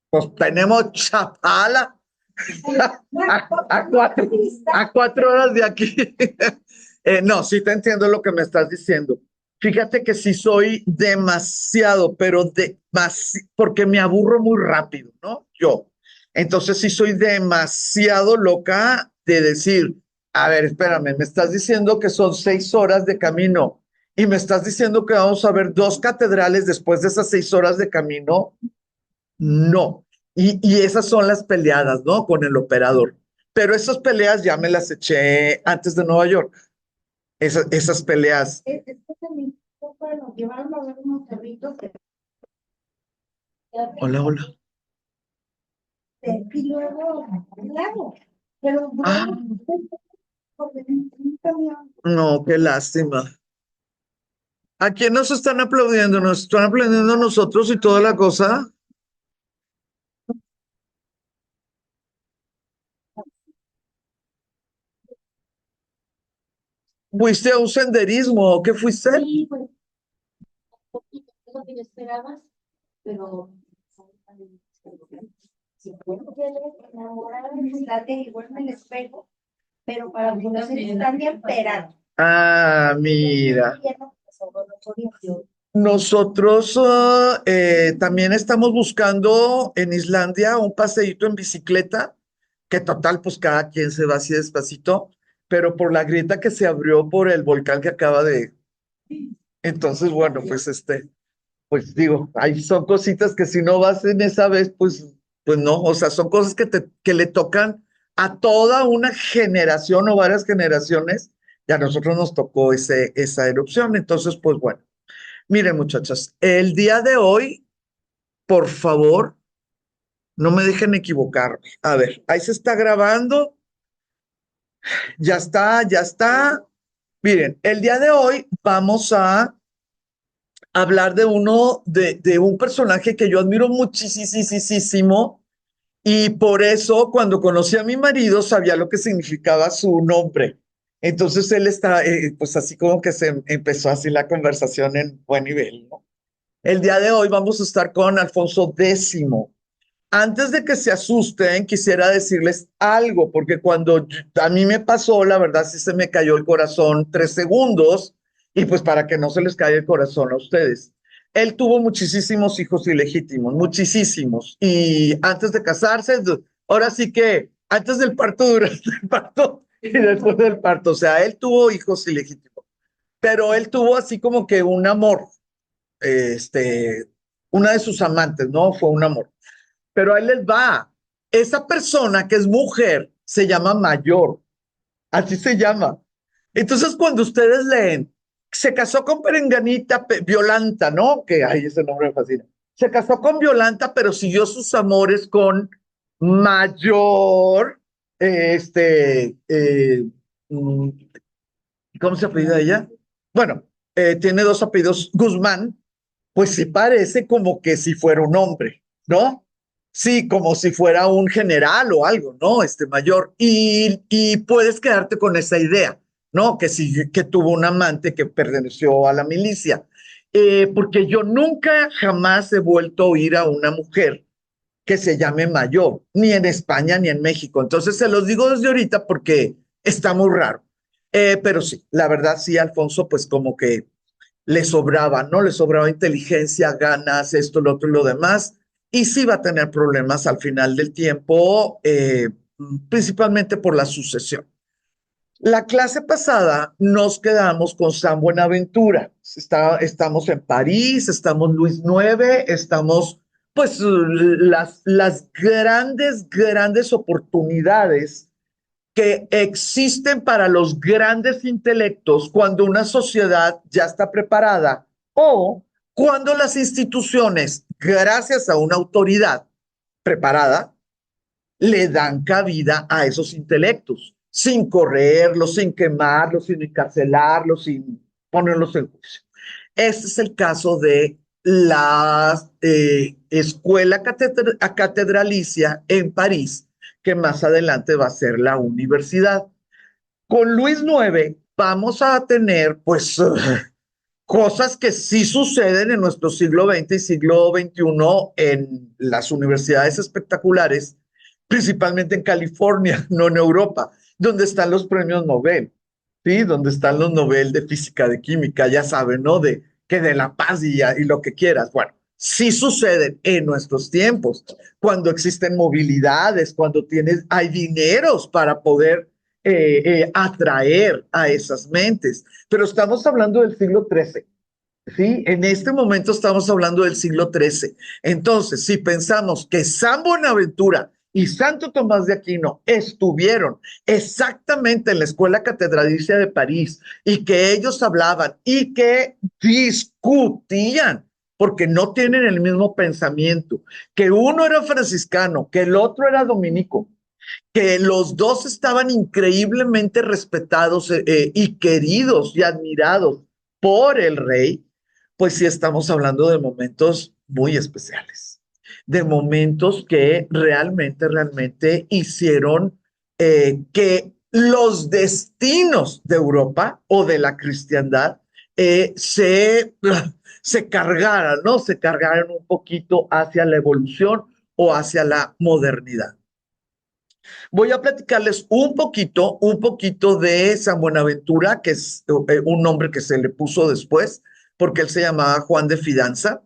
Pues tenemos Chapala a 4 horas de aquí. No, sí te entiendo lo que me estás diciendo. Fíjate que sí soy demasiado, pero porque me aburro muy rápido, ¿no? Yo. Entonces sí soy demasiado loca de decir, a ver, espérame, me estás diciendo que son 6 horas de camino y me estás diciendo que vamos a ver dos catedrales después de esas 6 horas de camino. No. Y esas son las peleadas, ¿no? Con el operador. Pero esas peleas ya me las eché antes de Nueva York. Esas peleas. Es que también, bueno, llevaron a ver unos perritos Hola, hola. y luego, claro, pero Ah, bueno, porque un camión. no, qué lástima. ¿A quién nos están aplaudiendo? ¿Nos están aplaudiendo a nosotros y toda la cosa? ¿Fuiste a un senderismo o qué fuiste? Sí, pues, poquito, es lo que yo esperaba, pero si puedo enamorada de estate igual me el espejo, pero para conocer están bien perados. Ah, mira. Yo, Nosotros también estamos buscando en Islandia un paseíto en bicicleta, que total, pues cada quien se va así despacito, pero por la grieta que se abrió por el volcán que acaba de... Entonces, bueno, pues pues digo, ahí son cositas que si no vas en esa vez, pues no, o sea, son cosas que le tocan a toda una generación o varias generaciones, y a nosotros nos tocó esa erupción, entonces, pues bueno. Miren, muchachas, el día de hoy, por favor, no me dejen equivocarme. A ver, ahí se está grabando, ya está, ya está. Miren, el día de hoy vamos a hablar de un personaje que yo admiro muchísimo y por eso cuando conocí a mi marido sabía lo que significaba su nombre. Entonces él está, pues así como que se empezó así la conversación en buen nivel, ¿no? El día de hoy vamos a estar con Alfonso X. Antes de que se asusten, quisiera decirles algo, porque a mí me pasó, la verdad sí se me cayó el corazón 3 segundos, y pues para que no se les caiga el corazón a ustedes. Él tuvo muchísimos hijos ilegítimos, muchísimos, y antes de casarse, ahora sí que antes del parto, durante el parto y después del parto, o sea, él tuvo hijos ilegítimos, pero él tuvo así como que un amor, este, una de sus amantes, ¿no? Fue un amor. Pero ahí les va. Esa persona que es mujer se llama mayor. Así se llama. Entonces, cuando ustedes leen, se casó con Perenganita Violanta, ¿no? Que, ay, ese nombre me fascina. Se casó con Violanta, pero siguió sus amores con Mayor, mm, ¿cómo se apellida ella? Bueno, tiene dos apellidos, Guzmán, pues sí parece como que si fuera un hombre, ¿no? Sí, como si fuera un general o algo, ¿no? Mayor. Y puedes quedarte con esa idea, ¿no? Que sí, que tuvo un amante que perteneció a la milicia. Porque yo nunca jamás he vuelto a oír a una mujer que se llame Mayor, ni en España ni en México. Entonces se los digo desde ahorita porque está muy raro. Pero sí, la verdad sí, Alfonso, pues como que le sobraba, ¿no? Le sobraba inteligencia, ganas, esto, lo otro y lo demás, y sí va a tener problemas al final del tiempo, principalmente por la sucesión. La clase pasada nos quedamos con San Buenaventura. Estamos en París, estamos Luis IX, estamos, pues, las grandes oportunidades que existen para los grandes intelectos cuando una sociedad ya está preparada o cuando las instituciones, gracias a una autoridad preparada, le dan cabida a esos intelectos, sin correrlos, sin quemarlos, sin encarcelarlos, sin ponerlos en juicio. Este es el caso de la escuela catedralicia en París, que más adelante va a ser la universidad. Con Luis IX vamos a tener, pues, cosas que sí suceden en nuestro siglo XX y siglo XXI en las universidades espectaculares, principalmente en California, no en Europa, donde están los premios Nobel, ¿sí? Donde están los Nobel de física, de química, ya saben, ¿no? De la paz y lo que quieras. Bueno, sí suceden en nuestros tiempos, cuando existen movilidades, cuando hay dineros para poder atraer a esas mentes. Pero estamos hablando del siglo XIII. Sí, en este momento estamos hablando del siglo XIII. Entonces, si pensamos que San Buenaventura y Santo Tomás de Aquino estuvieron exactamente en la Escuela Catedralicia de París y que ellos hablaban y que discutían, porque no tienen el mismo pensamiento, que uno era franciscano, que el otro era dominico, que los dos estaban increíblemente respetados y queridos y admirados por el rey, pues sí estamos hablando de momentos muy especiales, de momentos que realmente hicieron que los destinos de Europa o de la cristiandad se cargaran, ¿no? Se cargaran un poquito hacia la evolución o hacia la modernidad. Voy a platicarles un poquito de San Buenaventura, que es un nombre que se le puso después, porque él se llamaba Juan de Fidanza.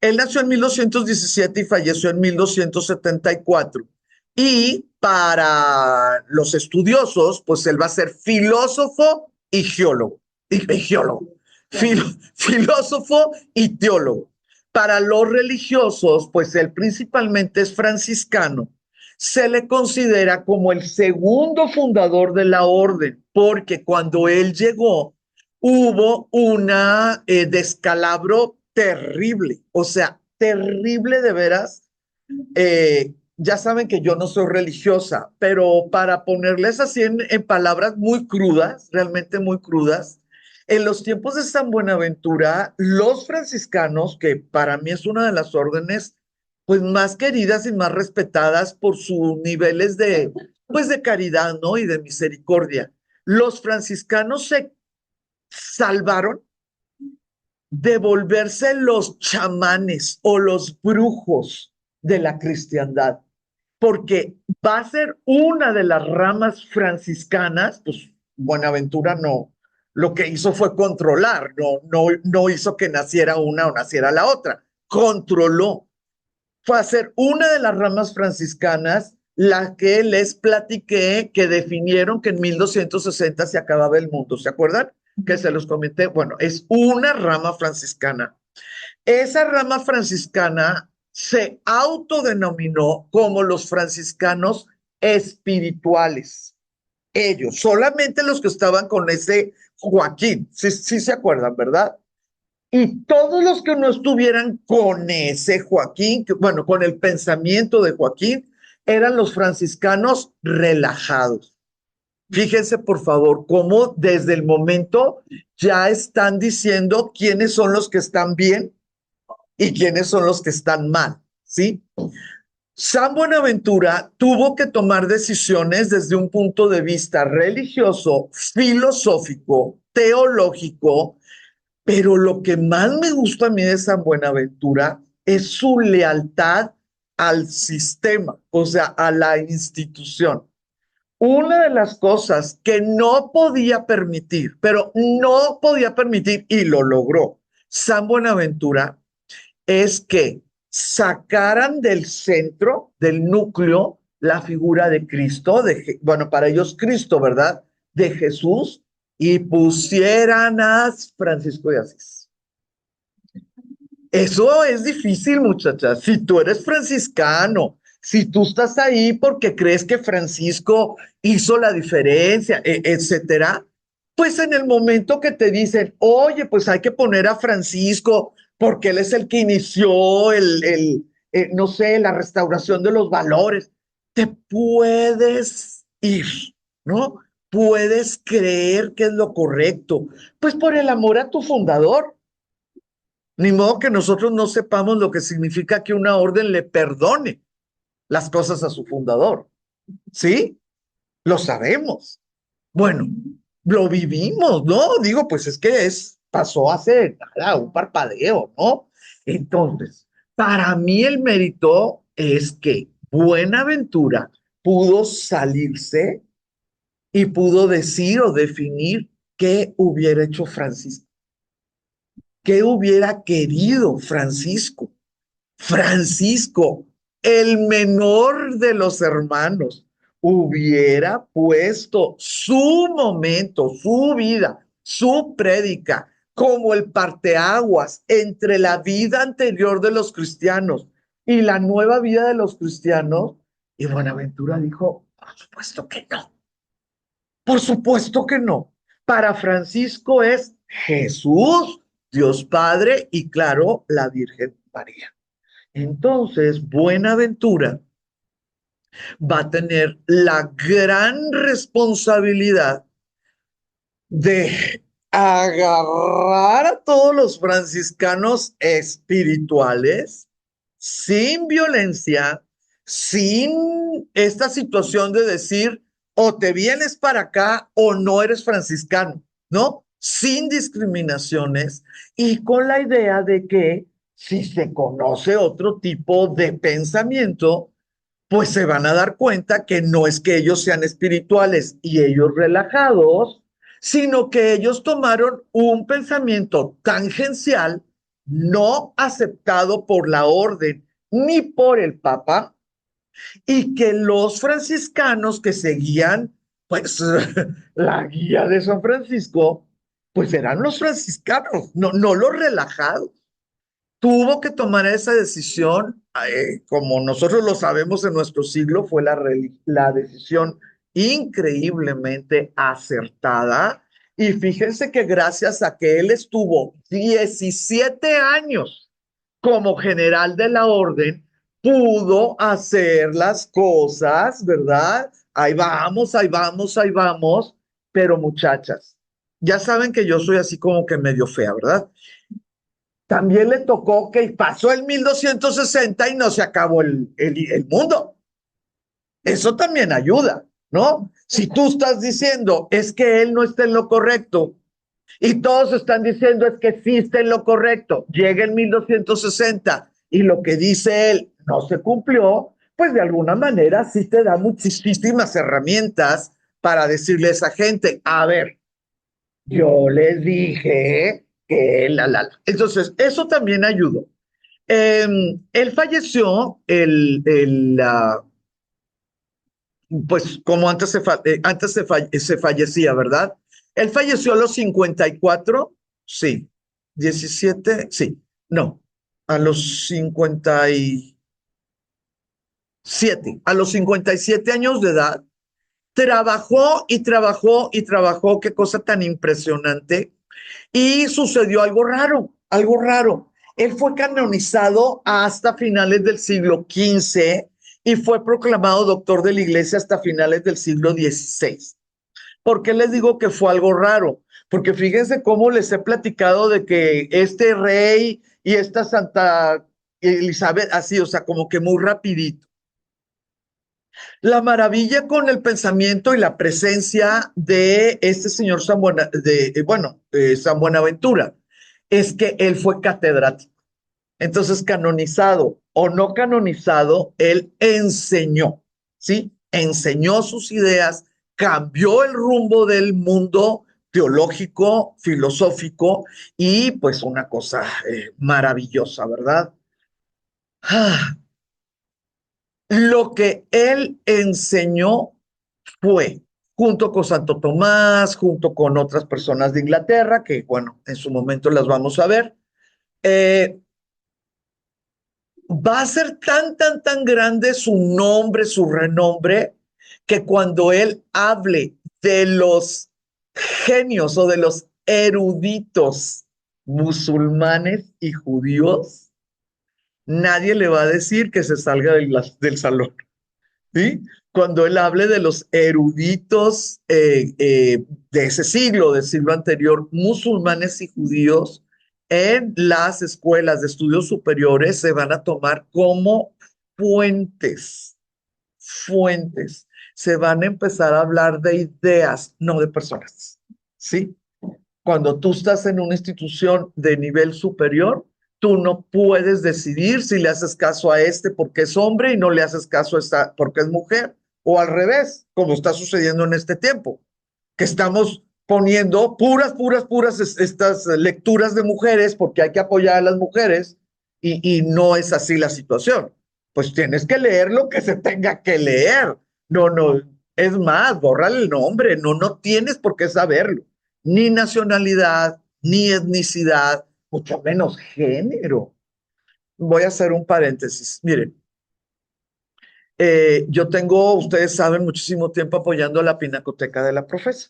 Él nació en 1217 y falleció en 1274. Y para los estudiosos, pues él va a ser filósofo y geólogo. Y geólogo. Filósofo y teólogo. Para los religiosos, pues él principalmente es franciscano, se le considera como el segundo fundador de la orden, porque cuando él llegó hubo una descalabro terrible, o sea, terrible de veras. Ya saben que yo no soy religiosa, pero para ponerles así en palabras muy crudas, realmente muy crudas, en los tiempos de San Buenaventura, los franciscanos, que para mí es una de las órdenes pues más queridas y más respetadas por sus niveles pues de caridad, ¿no? Y de misericordia. Los franciscanos se salvaron de volverse los chamanes o los brujos de la cristiandad, porque va a ser una de las ramas franciscanas, pues Buenaventura no, lo que hizo fue controlar, no hizo que naciera una o naciera la otra, controló. Fue a ser una de las ramas franciscanas la que les platiqué que definieron que en 1260 se acababa el mundo, ¿se acuerdan? Que se los comenté. Bueno, es una rama franciscana. Esa rama franciscana se autodenominó como los franciscanos espirituales. Ellos, solamente los que estaban con ese Joaquín, sí se acuerdan, ¿verdad? Y todos los que no estuvieran con ese Joaquín, bueno, con el pensamiento de Joaquín, eran los franciscanos relajados. Fíjense, por favor, cómo desde el momento ya están diciendo quiénes son los que están bien y quiénes son los que están mal, ¿sí? San Buenaventura tuvo que tomar decisiones desde un punto de vista religioso, filosófico, teológico, pero lo que más me gusta a mí de San Buenaventura es su lealtad al sistema, o sea, a la institución. Una de las cosas que no podía permitir, pero no podía permitir, y lo logró San Buenaventura, es que sacaran del centro, del núcleo, la figura de Cristo, bueno, para ellos Cristo, ¿verdad? De Jesús, y pusieran a Francisco de Asís. Eso es difícil, muchachas. Si tú eres franciscano, si tú estás ahí porque crees que Francisco hizo la diferencia, etcétera, pues en el momento que te dicen, oye, pues hay que poner a Francisco porque él es el que inició no sé, la restauración de los valores, te puedes ir, ¿no? Puedes creer que es lo correcto, pues por el amor a tu fundador. Ni modo que nosotros no sepamos lo que significa que una orden le perdone las cosas a su fundador. ¿Sí? Lo sabemos. Bueno, lo vivimos, ¿no? Digo, pues es que es pasó hace nada, un parpadeo, ¿no? Entonces, para mí el mérito es que Buenaventura pudo salirse y pudo decir o definir qué hubiera hecho Francisco, qué hubiera querido Francisco. Francisco, el menor de los hermanos, hubiera puesto su momento, su vida, su prédica, como el parteaguas entre la vida anterior de los cristianos y la nueva vida de los cristianos. Y Buenaventura dijo, por supuesto que no, por supuesto que no. Para Francisco es Jesús, Dios Padre y claro, la Virgen María. Entonces, Buenaventura va a tener la gran responsabilidad de agarrar a todos los franciscanos espirituales sin violencia, sin esta situación de decir o te vienes para acá o no eres franciscano, ¿no? Sin discriminaciones y con la idea de que si se conoce otro tipo de pensamiento, pues se van a dar cuenta que no es que ellos sean espirituales y ellos relajados, sino que ellos tomaron un pensamiento tangencial, no aceptado por la orden ni por el Papa, y que los franciscanos que seguían, pues, la guía de San Francisco, pues eran los franciscanos, no los relajados. Tuvo que tomar esa decisión, como nosotros lo sabemos en nuestro siglo, fue la decisión increíblemente acertada. Y fíjense que gracias a que él estuvo 17 años como general de la orden, pudo hacer las cosas, ¿verdad? Ahí vamos, ahí vamos, ahí vamos. Pero muchachas, ya saben que yo soy así como que medio fea, ¿verdad? También le tocó que pasó el 1260 y no se acabó el mundo. Eso también ayuda, ¿no? Si tú estás diciendo es que él no está en lo correcto y todos están diciendo es que sí está en lo correcto, llega el 1260 y lo que dice él no se cumplió, pues de alguna manera sí te da muchísimas herramientas para decirle a esa gente, a ver, yo les dije que la. Entonces, eso también ayudó. Él falleció, pues como antes, se fallecía, ¿verdad? Él falleció a los 54, sí, 17, sí, no, a los 57, a los 57 años de edad, trabajó y trabajó y trabajó, qué cosa tan impresionante. Y sucedió algo raro, algo raro. Él fue canonizado hasta finales del siglo XV y fue proclamado doctor de la iglesia hasta finales del siglo XVI. ¿Por qué les digo que fue algo raro? Porque fíjense cómo les he platicado de que este rey y esta Santa Elizabeth, así, o sea, como que muy rapidito. La maravilla con el pensamiento y la presencia de este señor San Buenaventura es que él fue catedrático. Entonces, canonizado o no canonizado, él enseñó, ¿sí? Enseñó sus ideas, cambió el rumbo del mundo teológico, filosófico y pues una cosa maravillosa, ¿verdad? Ah, lo que él enseñó fue, junto con Santo Tomás, junto con otras personas de Inglaterra, que bueno, en su momento las vamos a ver, eh, va a ser tan, tan, tan grande su nombre, su renombre, que cuando él hable de los genios o de los eruditos musulmanes y judíos, nadie le va a decir que se salga del salón. ¿Sí? Cuando él hable de los eruditos de ese siglo, del siglo anterior, musulmanes y judíos, en las escuelas de estudios superiores se van a tomar como fuentes, fuentes. Se van a empezar a hablar de ideas, no de personas, ¿sí? Cuando tú estás en una institución de nivel superior, tú no puedes decidir si le haces caso a este porque es hombre y no le haces caso a esta porque es mujer, o al revés, como está sucediendo en este tiempo, que estamos poniendo puras estas lecturas de mujeres porque hay que apoyar a las mujeres y no es así la situación. Pues tienes que leer lo que se tenga que leer. No, no, es más, borrar el nombre, no, no tienes por qué saberlo. Ni nacionalidad, ni etnicidad, mucho menos género. Voy a hacer un paréntesis. Miren, yo tengo, ustedes saben, muchísimo tiempo apoyando a la Pinacoteca de la Profesa.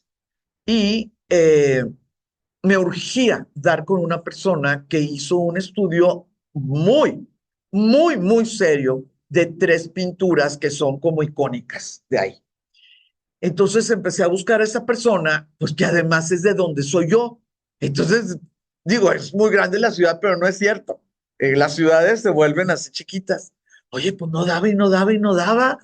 Y me urgía dar con una persona que hizo un estudio muy serio de tres pinturas que son como icónicas de ahí. Entonces empecé a buscar a esa persona, pues que además es de donde soy yo. Entonces, digo, es muy grande la ciudad, pero no es cierto. Las ciudades se vuelven así chiquitas. Oye, pues no daba y no daba y no daba.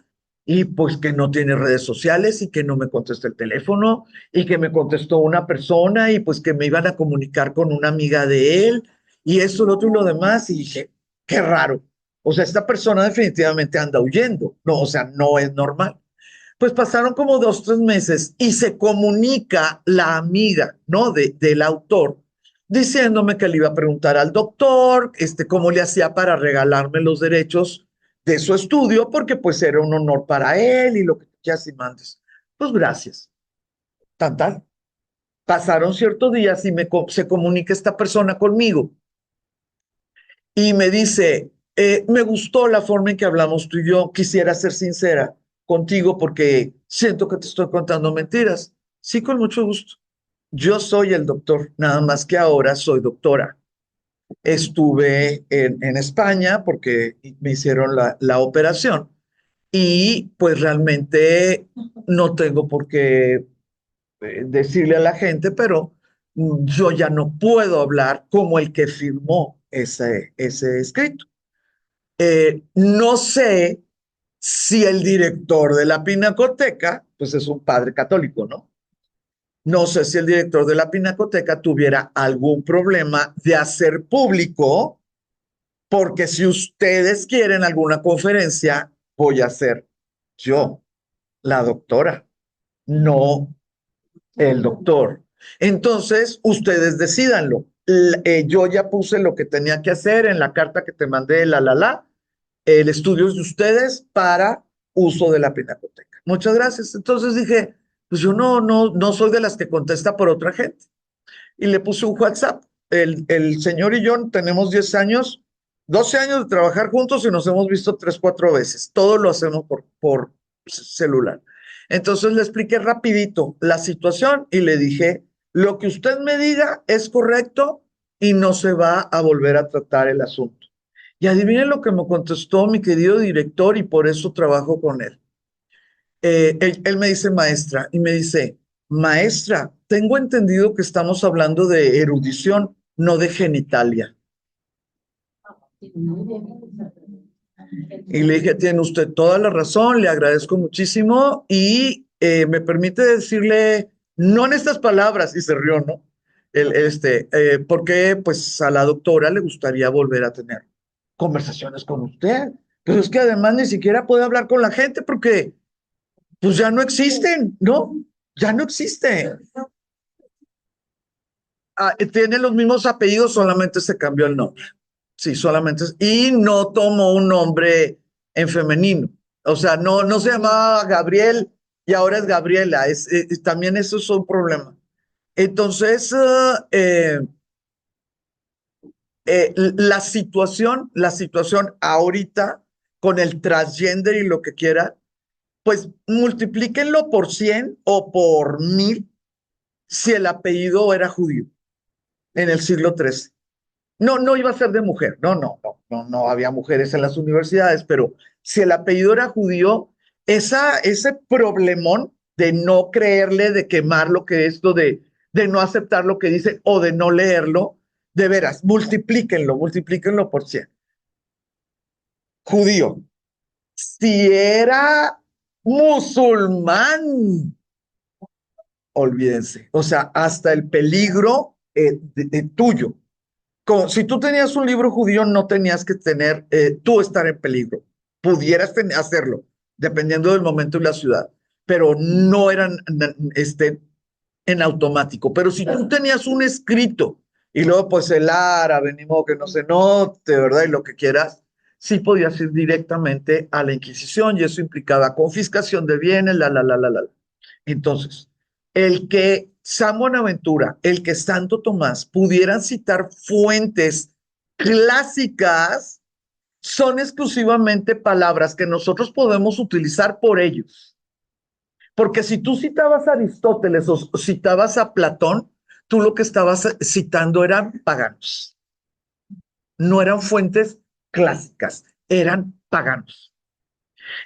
Y pues que no tiene redes sociales y que no me contestó el teléfono y que me contestó una persona y pues que me iban a comunicar con una amiga de él y eso, lo otro y lo demás. Y dije, qué raro. O sea, esta persona definitivamente anda huyendo. No, o sea, no es normal. Pues pasaron como 2, 3 meses y se comunica la amiga, ¿no? Del autor, diciéndome que le iba a preguntar al doctor, cómo le hacía para regalarme los derechos de su estudio, porque pues era un honor para él y lo que quieras y mandes. Pues gracias. Tan, tan. Pasaron ciertos días y se comunica esta persona conmigo y me dice, me gustó la forma en que hablamos tú y yo, quisiera ser sincera contigo porque siento que te estoy contando mentiras. Sí, con mucho gusto. Yo soy el doctor, nada más que ahora soy doctora. Estuve en España porque me hicieron la operación y pues realmente no tengo por qué decirle a la gente, pero yo ya no puedo hablar como el que firmó ese escrito. No sé si el director de la Pinacoteca, pues es un padre católico, ¿no? No sé si el director de la Pinacoteca tuviera algún problema de hacer público, porque si ustedes quieren alguna conferencia, voy a ser yo, la doctora, no el doctor. Entonces, ustedes decídanlo. Yo ya puse lo que tenía que hacer en la carta que te mandé, el estudio es de ustedes para uso de la pinacoteca. Muchas gracias. Entonces dije, pues yo no soy de las que contesta por otra gente. Y le puse un WhatsApp. El señor y yo tenemos 10 años, 12 años de trabajar juntos y nos hemos visto 3, 4 veces. Todo lo hacemos por celular. Entonces le expliqué rapidito la situación y le dije, lo que usted me diga es correcto y no se va a volver a tratar el asunto. Y adivinen lo que me contestó mi querido director y por eso trabajo con él. Él me dice maestra y me dice, maestra, tengo entendido que estamos hablando de erudición, no de genitalia. Y le dije, tiene usted toda la razón, le agradezco muchísimo y me permite decirle, no en estas palabras, y se rió, ¿no? Porque pues a la doctora le gustaría volver a tener conversaciones con usted. Pero es que además ni siquiera puede hablar con la gente porque pues ya no existen, ¿no? Ya no existe. Tiene los mismos apellidos, solamente se cambió el nombre. Sí, solamente. Y no tomó un nombre en femenino. O sea, no se llamaba Gabriel y ahora es Gabriela. También eso es un problema. Entonces, la situación ahorita con el transgender y lo que quiera, pues multiplíquenlo por 100 o por 1000 si el apellido era judío en el siglo XIII. No iba a ser de mujer, no había mujeres en las universidades, pero si el apellido era judío, ese problemón de no creerle, de quemar lo que esto, de no aceptar lo que dice o de no leerlo, de veras, multiplíquenlo por 100. Judío. Si era musulmán, olvídense. O sea, hasta el peligro de tuyo. Si tú tenías un libro judío, no tenías que tener, tú estar en peligro. Pudieras hacerlo, dependiendo del momento y la ciudad, pero no eran en automático. Pero si tú tenías un escrito y luego pues el árabe, ni modo que no se note, ¿verdad? Y lo que quieras, sí podías ir directamente a la Inquisición y eso implicaba confiscación de bienes, la. Entonces, el que San Buenaventura, el que Santo Tomás pudieran citar fuentes clásicas son exclusivamente palabras que nosotros podemos utilizar por ellos. Porque si tú citabas a Aristóteles o citabas a Platón, tú lo que estabas citando eran paganos. No eran fuentes clásicas, eran paganos.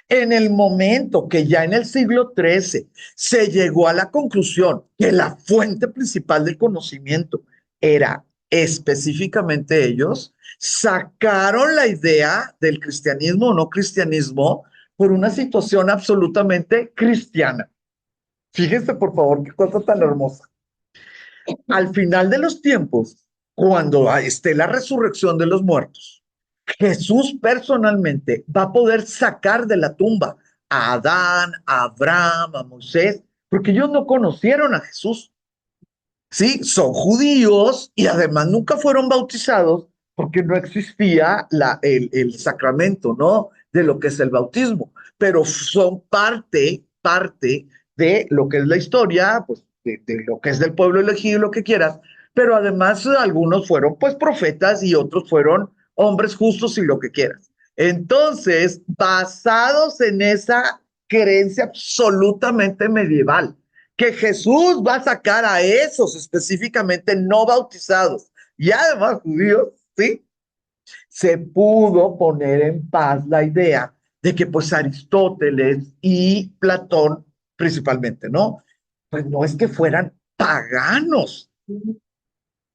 En el momento que ya en el siglo XIII se llegó a la conclusión que la fuente principal del conocimiento era específicamente ellos, sacaron la idea del cristianismo o no cristianismo por una situación absolutamente cristiana. Fíjense, por favor, qué cosa tan hermosa. Al final de los tiempos, cuando esté la resurrección de los muertos, Jesús personalmente va a poder sacar de la tumba a Adán, a Abraham, a Moisés, porque ellos no conocieron a Jesús. Sí, son judíos y además nunca fueron bautizados porque no existía el sacramento, ¿no? De lo que es el bautismo, pero son parte de lo que es la historia, pues de lo que es del pueblo elegido, lo que quieras, pero además algunos fueron pues profetas y otros fueron hombres justos y lo que quieras. Entonces, basados en esa creencia absolutamente medieval, que Jesús va a sacar a esos específicamente no bautizados y además judíos, ¿sí? Se pudo poner en paz la idea de que pues Aristóteles y Platón principalmente, ¿no? Pues no es que fueran paganos.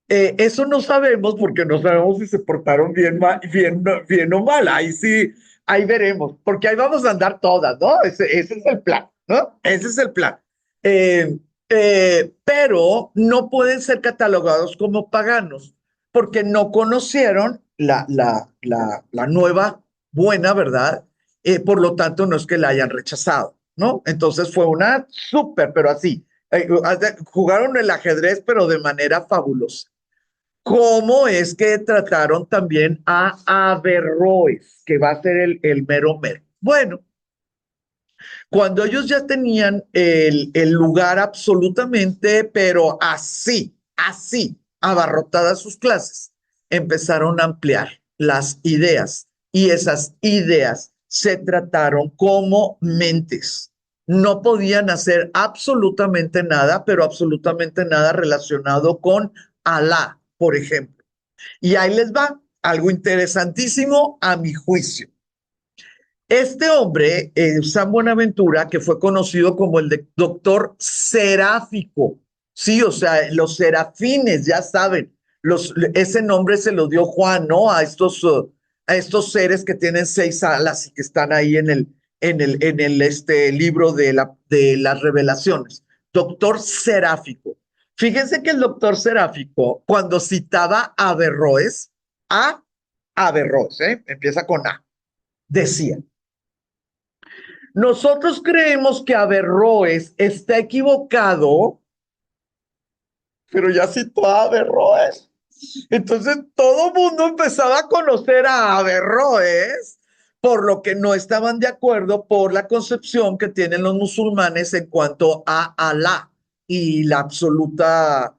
Eso no sabemos porque no sabemos si se portaron bien o mal. Ahí sí, ahí veremos, porque ahí vamos a andar todas, ¿no? Ese es el plan, ¿no? Ese es el plan. Eh, pero no pueden ser catalogados como paganos porque no conocieron la nueva buena verdad, por lo tanto no es que la hayan rechazado, ¿no? Entonces fue una súper, pero así, jugaron el ajedrez, pero de manera fabulosa. ¿Cómo es que trataron también a Averroes, que va a ser el mero mero? Bueno, cuando ellos ya tenían el lugar absolutamente, pero así, abarrotadas sus clases, empezaron a ampliar las ideas y esas ideas se trataron como mentes. No podían hacer absolutamente nada, pero absolutamente nada relacionado con Alá, por ejemplo. Y ahí les va algo interesantísimo a mi juicio. Este hombre, San Buenaventura, que fue conocido como el doctor seráfico, sí, o sea, los serafines, ya saben, ese nombre se lo dio Juan, ¿no? A estos seres que tienen 6 alas y que están ahí en el libro de las revelaciones. Doctor seráfico. Fíjense que el doctor seráfico, cuando citaba a Averroes, empieza con A, decía: nosotros creemos que Averroes está equivocado, pero ya citó a Averroes. Entonces todo el mundo empezaba a conocer a Averroes, por lo que no estaban de acuerdo por la concepción que tienen los musulmanes en cuanto a Alá y la absoluta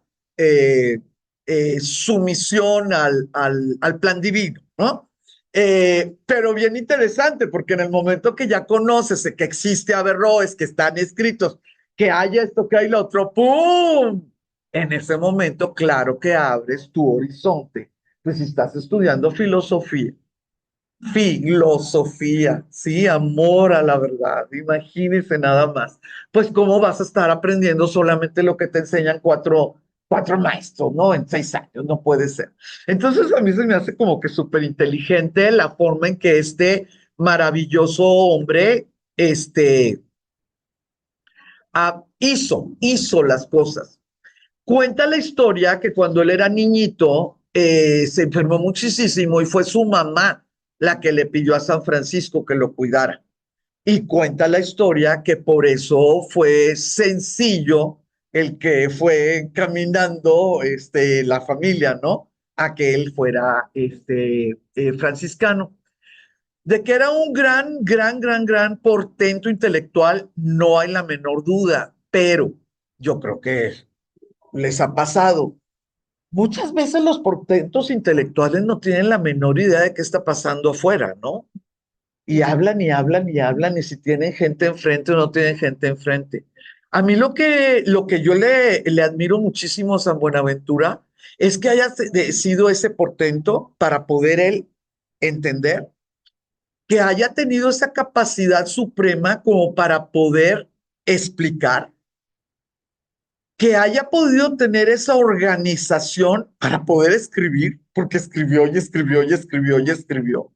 sumisión al plan divino, ¿no? Pero bien interesante, porque en el momento que ya conoces que existe Averroes, que están escritos, que haya esto, que hay lo otro, ¡pum! En ese momento, claro que abres tu horizonte. Pues si estás estudiando filosofía, sí, amor a la verdad, imagínese nada más. Pues cómo vas a estar aprendiendo solamente lo que te enseñan cuatro maestros, ¿no? En 6 años, no puede ser. Entonces a mí se me hace como que súper inteligente la forma en que este maravilloso hombre, hizo las cosas. Cuenta la historia que cuando él era niñito se enfermó muchísimo y fue su mamá la que le pidió a San Francisco que lo cuidara. Y cuenta la historia que por eso fue sencillo el que fue caminando la familia, ¿no? A que él fuera franciscano. De que era un gran portento intelectual, no hay la menor duda, pero yo creo que les ha pasado. Muchas veces los portentos intelectuales no tienen la menor idea de qué está pasando afuera, ¿no? Y hablan y hablan y hablan y si tienen gente enfrente o no tienen gente enfrente. A mí lo que yo le admiro muchísimo a San Buenaventura es que haya sido ese portento para poder él entender, que haya tenido esa capacidad suprema como para poder explicar, que haya podido tener esa organización para poder escribir, porque escribió y escribió y escribió y escribió.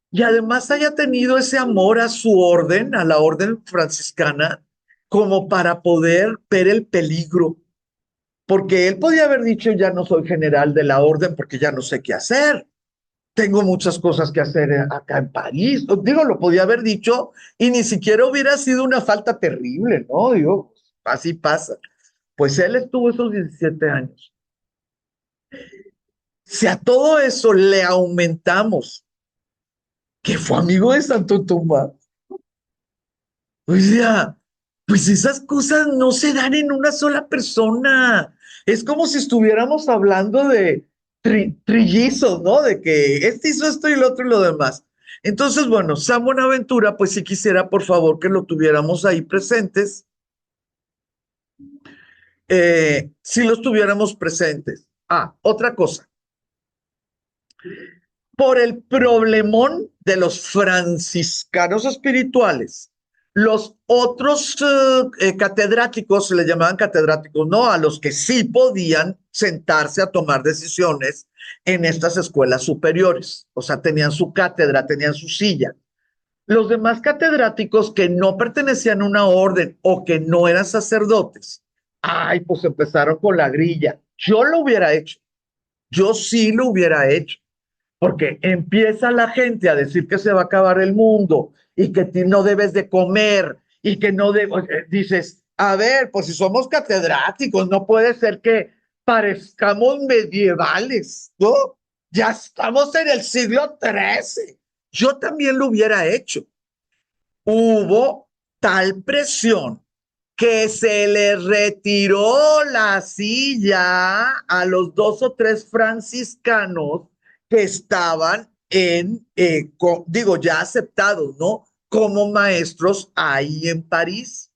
Y además haya tenido ese amor a su orden, a la orden franciscana, como para poder ver el peligro. Porque él podía haber dicho, ya no soy general de la orden porque ya no sé qué hacer. Tengo muchas cosas que hacer acá en París. Digo, lo podía haber dicho y ni siquiera hubiera sido una falta terrible, ¿no? Digo, así pasa. Pues él estuvo esos 17 años. Si a todo eso le aumentamos que fue amigo de Santo Tomás, o sea, pues esas cosas no se dan en una sola persona. Es como si estuviéramos hablando de trillizos, ¿no? De que este hizo esto y lo otro y lo demás. Entonces, bueno, San Buenaventura, pues sí quisiera, por favor, que lo tuviéramos ahí presentes, si los tuviéramos presentes. Ah, otra cosa. Por el problemón de los franciscanos espirituales. Los otros catedráticos, se les llamaban catedráticos, ¿no? A los que sí podían sentarse a tomar decisiones en estas escuelas superiores. O sea, tenían su cátedra, tenían su silla. Los demás catedráticos que no pertenecían a una orden o que no eran sacerdotes, ay, pues empezaron con la grilla. Yo lo hubiera hecho. Yo sí lo hubiera hecho porque empieza la gente a decir que se va a acabar el mundo y que no debes de comer y que no debes, dices, a ver, pues si somos catedráticos, no puede ser que parezcamos medievales, ¿no? Ya estamos en el siglo XIII. Yo también lo hubiera hecho. Hubo tal presión que se le retiró la silla a los 2 o 3 franciscanos que estaban digo, ya aceptados, ¿no? Como maestros ahí en París.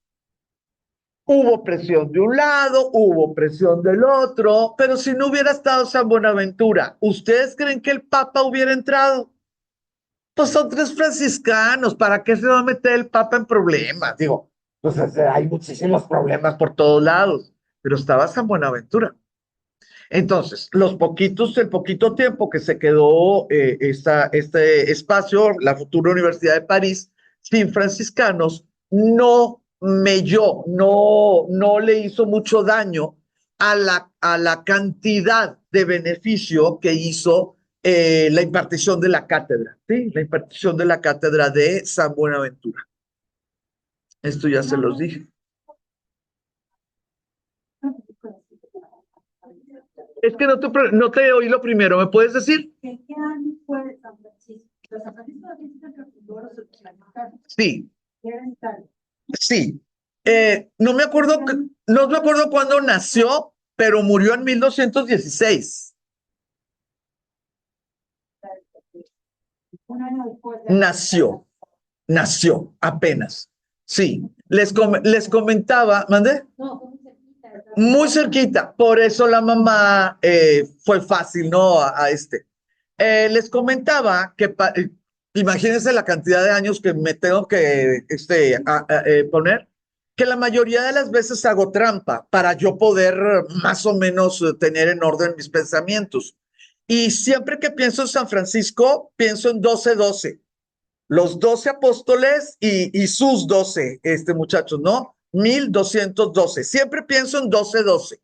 Hubo presión de un lado, hubo presión del otro, pero si no hubiera estado San Buenaventura, ¿ustedes creen que el Papa hubiera entrado? Pues son 3 franciscanos, ¿para qué se va a meter el Papa en problemas? Digo, pues hay muchísimos problemas por todos lados, pero estaba San Buenaventura. Entonces, el poquito tiempo que se quedó este espacio, la futura Universidad de París, sin franciscanos, no melló, no le hizo mucho daño a la cantidad de beneficio que hizo la impartición de la cátedra, ¿sí? La impartición de la cátedra de San Buenaventura. Esto ya se los dije. Es que no te oí lo primero, ¿me puedes decir? ¿En qué año fue San Francisco? San Francisco que fundó los franciscanos. Sí, Era en Italia. sí. No me acuerdo cuándo nació, pero murió en 1216. Un año después. Nació apenas. Sí. Les comentaba, ¿mandé? No, fue muy cerquita. Muy cerquita, por eso la mamá fue fácil, ¿no? Les comentaba que, imagínense la cantidad de años que me tengo que poner, que la mayoría de las veces hago trampa para yo poder más o menos tener en orden mis pensamientos. Y siempre que pienso en San Francisco, pienso en 12-12, los 12 apóstoles y sus 12 muchachos, ¿no? 1212. Siempre pienso en 1212.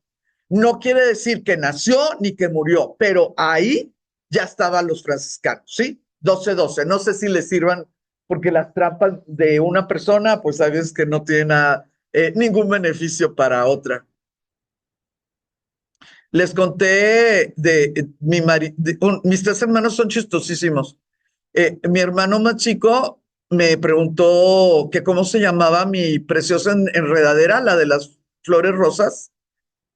No quiere decir que nació ni que murió, pero ahí ya estaban los franciscanos, ¿sí? 1212. No sé si les sirvan, porque las trampas de una persona, pues sabes que no tienen ningún beneficio para otra. Les conté de mi marido, mis tres hermanos son chistosísimos. Mi hermano más chico me preguntó que cómo se llamaba mi preciosa enredadera, la de las flores rosas,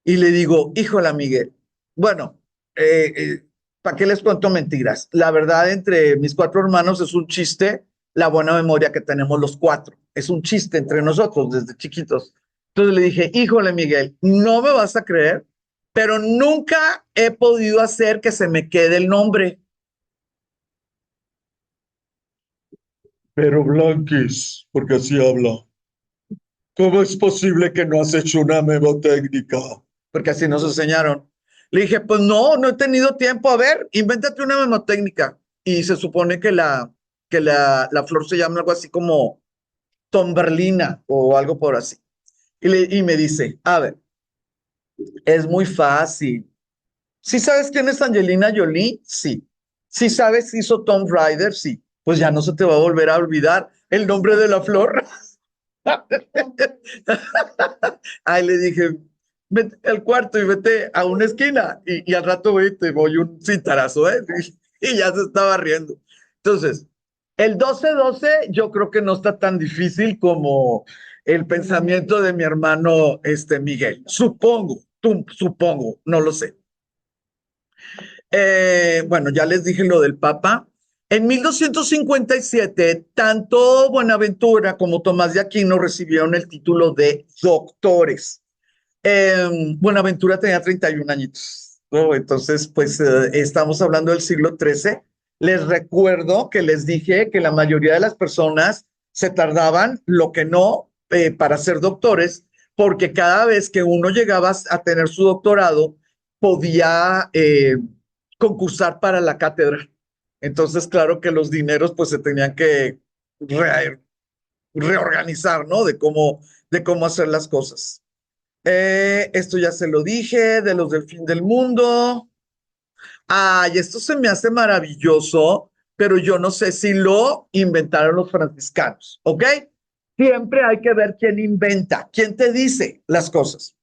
y le digo, híjola, Miguel. Bueno, ¿para qué les cuento mentiras? La verdad, entre mis cuatro hermanos es un chiste la buena memoria que tenemos los cuatro. Es un chiste entre nosotros desde chiquitos. Entonces le dije, híjole, Miguel, no me vas a creer, pero nunca he podido hacer que se me quede el nombre. Pero Blanquis, porque así habla. ¿Cómo es posible que no has hecho una memotécnica? Porque así nos enseñaron. Le dije, pues no, no he tenido tiempo. A ver, invéntate una memotécnica. Y se supone que la flor se llama algo así como tomberlina o algo por así. Y me dice, a ver, es muy fácil. ¿Sí sabes quién es Angelina Jolie? Sí. ¿Sí sabes si hizo Tomb Raider? Sí. Pues ya no se te va a volver a olvidar el nombre de la flor. Ahí le dije, vete al cuarto y vete a una esquina y al rato voy y te voy un cintarazo, ¿eh? Y ya se estaba riendo. Entonces, el 12-12 yo creo que no está tan difícil como el pensamiento de mi hermano Miguel. Supongo, no lo sé. Bueno, ya les dije lo del Papa. En 1257, tanto Buenaventura como Tomás de Aquino recibieron el título de doctores. Buenaventura tenía 31 añitos, ¿no? Entonces, pues estamos hablando del siglo XIII. Les recuerdo que les dije que la mayoría de las personas se tardaban, lo que no, para ser doctores, porque cada vez que uno llegaba a tener su doctorado, podía concursar para la cátedra. Entonces, claro que los dineros pues se tenían que reorganizar, ¿no? De cómo hacer las cosas. Esto ya se lo dije, de los del fin del mundo. Ay, esto se me hace maravilloso, pero yo no sé si lo inventaron los franciscanos, ¿ok? Siempre hay que ver quién inventa, quién te dice las cosas.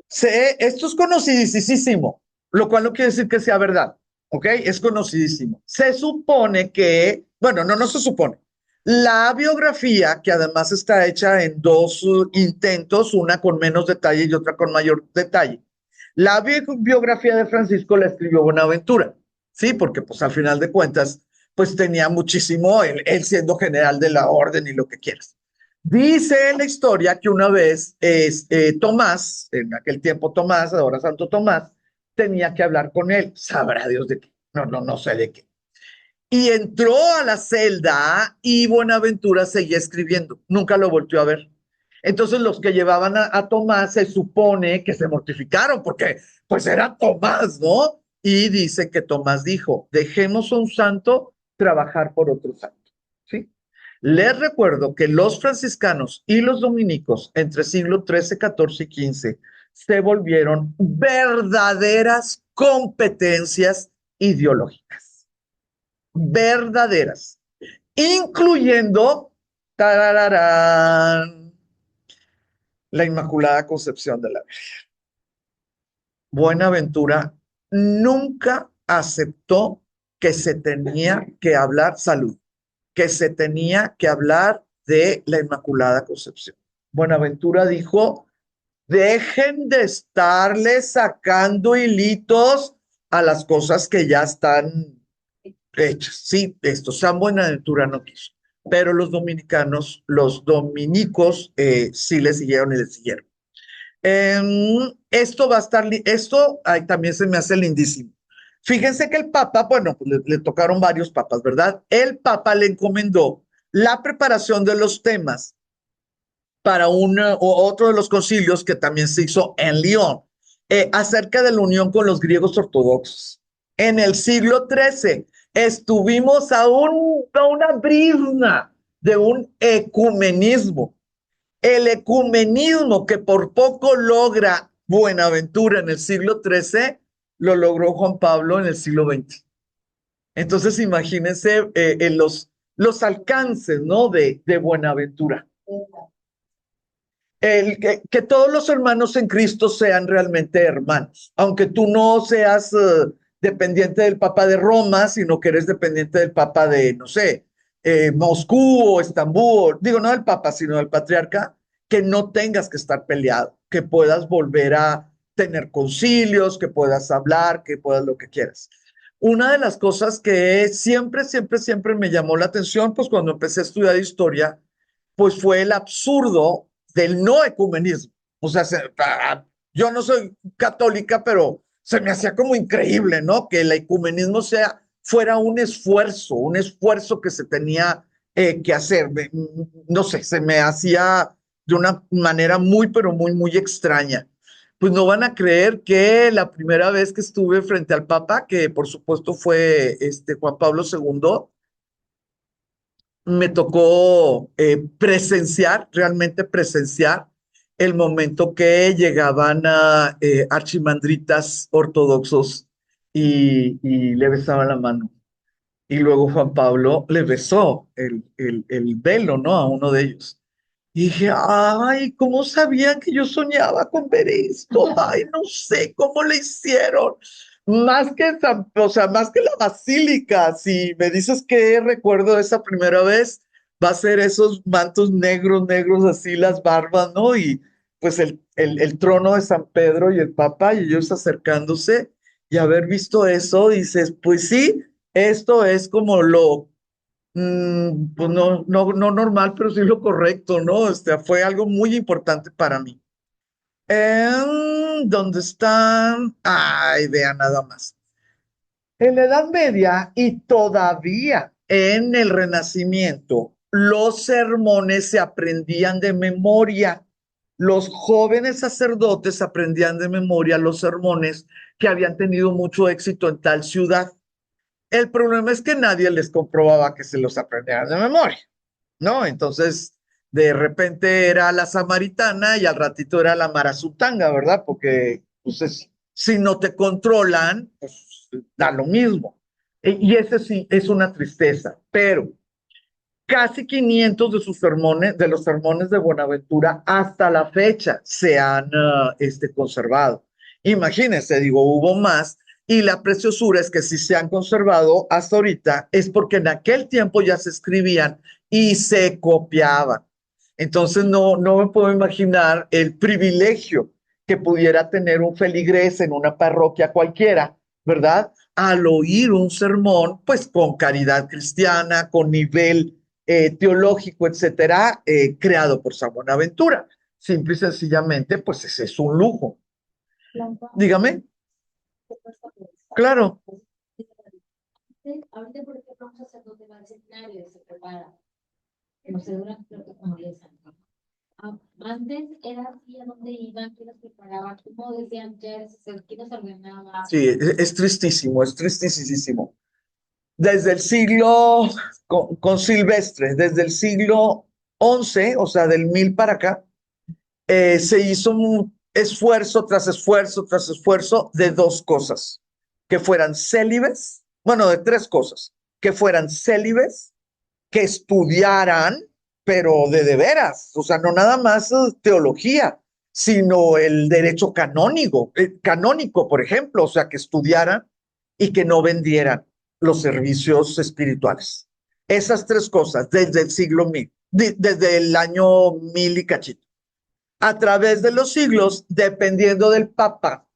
Esto es conocidísimo, lo cual no quiere decir que sea verdad, ¿ok? Es conocidísimo. Se supone que, bueno, no se supone. La biografía, que además está hecha en dos intentos, una con menos detalle y otra con mayor detalle. La biografía de Francisco la escribió Buenaventura, ¿sí? Porque pues al final de cuentas, pues tenía muchísimo, él siendo general de la orden y lo que quieras. Dice la historia que una vez Tomás, en aquel tiempo Tomás, ahora Santo Tomás, tenía que hablar con él. Sabrá Dios de qué. No sé de qué. Y entró a la celda y Buenaventura seguía escribiendo. Nunca lo volvió a ver. Entonces los que llevaban a Tomás se supone que se mortificaron porque pues era Tomás, ¿no? Y dice que Tomás dijo, dejemos a un santo trabajar por otro santo, ¿sí? Les recuerdo que los franciscanos y los dominicos entre siglo XIII, XIV y XV se volvieron verdaderas competencias ideológicas, verdaderas, incluyendo tarararán, la Inmaculada Concepción de la Virgen. Buenaventura nunca aceptó que se tenía que hablar salud, que se tenía que hablar de la Inmaculada Concepción. Buenaventura dijo, dejen de estarle sacando hilitos a las cosas que ya están hechas. Sí, esto, San Buenaventura no quiso, pero los dominicos, sí le siguieron y le siguieron. Esto va a estar, esto ay, también se me hace lindísimo. Fíjense que el Papa, bueno, pues le tocaron varios papas, ¿verdad? El Papa le encomendó la preparación de los temas para otro de los concilios que también se hizo en Lyon, acerca de la unión con los griegos ortodoxos. En el siglo XIII estuvimos a una brizna de un ecumenismo. El ecumenismo que por poco logra Buenaventura en el siglo XIII, lo logró Juan Pablo en el siglo XX. Entonces, imagínense en los alcances, ¿no? de Buenaventura. Que todos los hermanos en Cristo sean realmente hermanos, aunque tú no seas dependiente del Papa de Roma, sino que eres dependiente del Papa de, no sé, Moscú o Estambul, digo, no del Papa, sino del Patriarca, que no tengas que estar peleado, que puedas volver a tener concilios, que puedas hablar, que puedas lo que quieras. Una de las cosas que siempre, siempre, siempre me llamó la atención, pues cuando empecé a estudiar historia, pues fue el absurdo del no ecumenismo. O sea, yo no soy católica, pero se me hacía como increíble, ¿no? Que el ecumenismo fuera un esfuerzo que se tenía que hacer. No sé, se me hacía de una manera muy, pero muy, muy extraña. Pues no van a creer que la primera vez que estuve frente al Papa, que por supuesto fue Juan Pablo II, me tocó presenciar, realmente presenciar el momento que llegaban a archimandritas ortodoxos y le besaban la mano. Y luego Juan Pablo le besó el velo, ¿no? A uno de ellos. Y dije, ay, ¿cómo sabían que yo soñaba con ver esto? Ay, no sé cómo le hicieron. O sea, más que la basílica, si me dices que recuerdo de esa primera vez, va a ser esos mantos negros, negros, así las barbas, ¿no? Y pues el trono de San Pedro y el Papa y ellos acercándose y haber visto eso, dices, pues sí, esto es como pues no normal, pero sí lo correcto, ¿no? Fue algo muy importante para mí. ¿Dónde están? Ay, vean nada más. En la Edad Media y todavía en el Renacimiento, los sermones se aprendían de memoria. Los jóvenes sacerdotes aprendían de memoria los sermones que habían tenido mucho éxito en tal ciudad. El problema es que nadie les comprobaba que se los aprendieran de memoria, ¿no? Entonces, de repente era la samaritana y al ratito era la marazutanga, ¿verdad? Porque, pues, si no te controlan, pues da lo mismo. Y ese sí es una tristeza, pero casi 500 de sus sermones, de los sermones de Buenaventura, hasta la fecha se han conservado. Imagínense, digo, hubo más, y la preciosura es que si se han conservado hasta ahorita es porque en aquel tiempo ya se escribían y se copiaban. Entonces no me puedo imaginar el privilegio que pudiera tener un feligrés en una parroquia cualquiera, ¿verdad? Al oír un sermón, pues con caridad cristiana, con nivel teológico, etcétera, creado por San Buenaventura. Simple y sencillamente, pues ese es un lujo. Dígame. Claro. Ahorita, por ejemplo, un sacerdote va al seminario y se prepara. No sé, durante creo que como 10 años. Antes era así a dónde iban, quién los preparaba, cómo decían ya, quién los ordenaba. Sí, es tristísimo, es tristísimo. Desde el siglo, con Silvestre, desde el siglo XI, o sea, del 1000 para acá, se hizo un esfuerzo tras esfuerzo tras esfuerzo de dos cosas, que fueran célibes, bueno, de tres cosas, que fueran célibes, que estudiaran, pero de veras, o sea, no nada más teología, sino el derecho canónico, por ejemplo, o sea, que estudiaran y que no vendieran los servicios espirituales. Esas tres cosas desde el siglo 1000, desde el año 1000 y cachito. A través de los siglos, dependiendo del papa,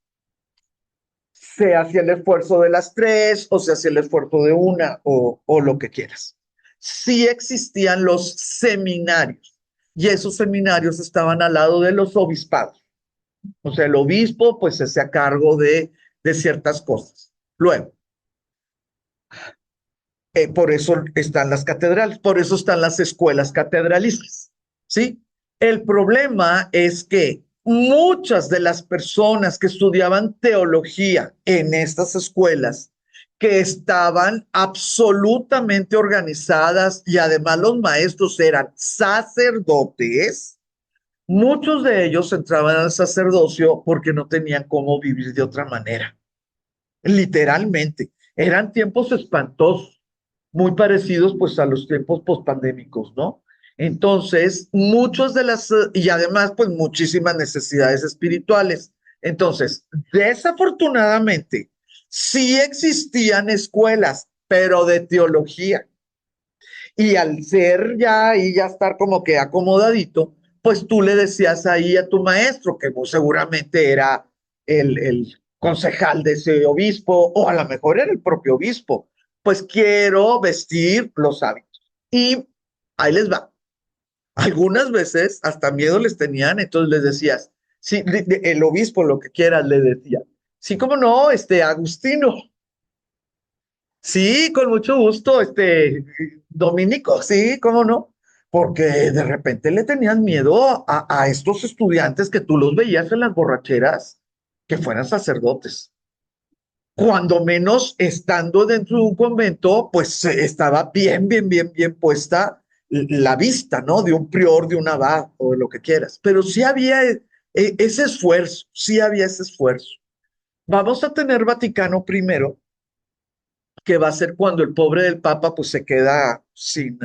se hacía el esfuerzo de las tres o se hacía el esfuerzo de una o lo que quieras. Sí existían los seminarios y esos seminarios estaban al lado de los obispados. O sea, el obispo pues se hacía cargo de ciertas cosas. Luego, por eso están las catedrales, por eso están las escuelas catedralistas, ¿sí? El problema es que muchas de las personas que estudiaban teología en estas escuelas, que estaban absolutamente organizadas y además los maestros eran sacerdotes, Muchos de ellos entraban al sacerdocio porque no tenían cómo vivir de otra manera. Literalmente. Eran tiempos espantosos, muy parecidos pues a los tiempos pospandémicos, ¿no? Entonces, muchos de las, y además pues muchísimas necesidades espirituales. Entonces, desafortunadamente, sí existían escuelas, pero de teología. Y al ser ya y ya estar como que acomodadito, pues tú le decías ahí a tu maestro, que muy seguramente era el concejal de ese obispo, o a lo mejor era el propio obispo, pues quiero vestir los hábitos. Y ahí les va. Algunas veces hasta miedo les tenían, entonces les decías, sí, el obispo, lo que quieras, le decía, sí, cómo no, Agustino, sí, con mucho gusto, Dominico, sí, cómo no, porque de repente le tenían miedo a estos estudiantes que tú los veías en las borracheras, que fueran sacerdotes. Cuando menos estando dentro de un convento, pues estaba bien, bien, bien, bien puesta la vista, ¿no? De un prior, de un abad o de lo que quieras. Pero sí había ese esfuerzo, sí había ese esfuerzo. Vamos a tener Vaticano primero, que va a ser cuando el pobre del Papa pues se queda sin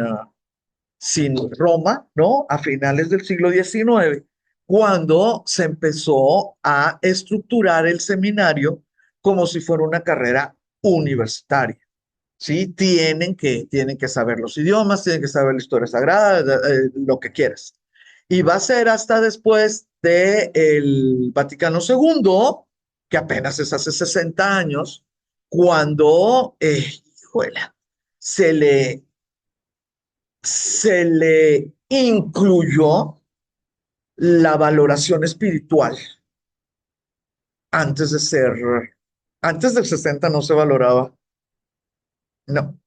Roma, ¿no? A finales del siglo XIX, cuando se empezó a estructurar el seminario como si fuera una carrera universitaria. ¿Sí? Tienen que saber los idiomas, tienen que saber la historia sagrada, lo que quieras. Y va a ser hasta después del Vaticano II, que apenas es hace 60 años, cuando, híjole, se le, se le incluyó la valoración espiritual antes de ser, antes del 60 no se valoraba, no,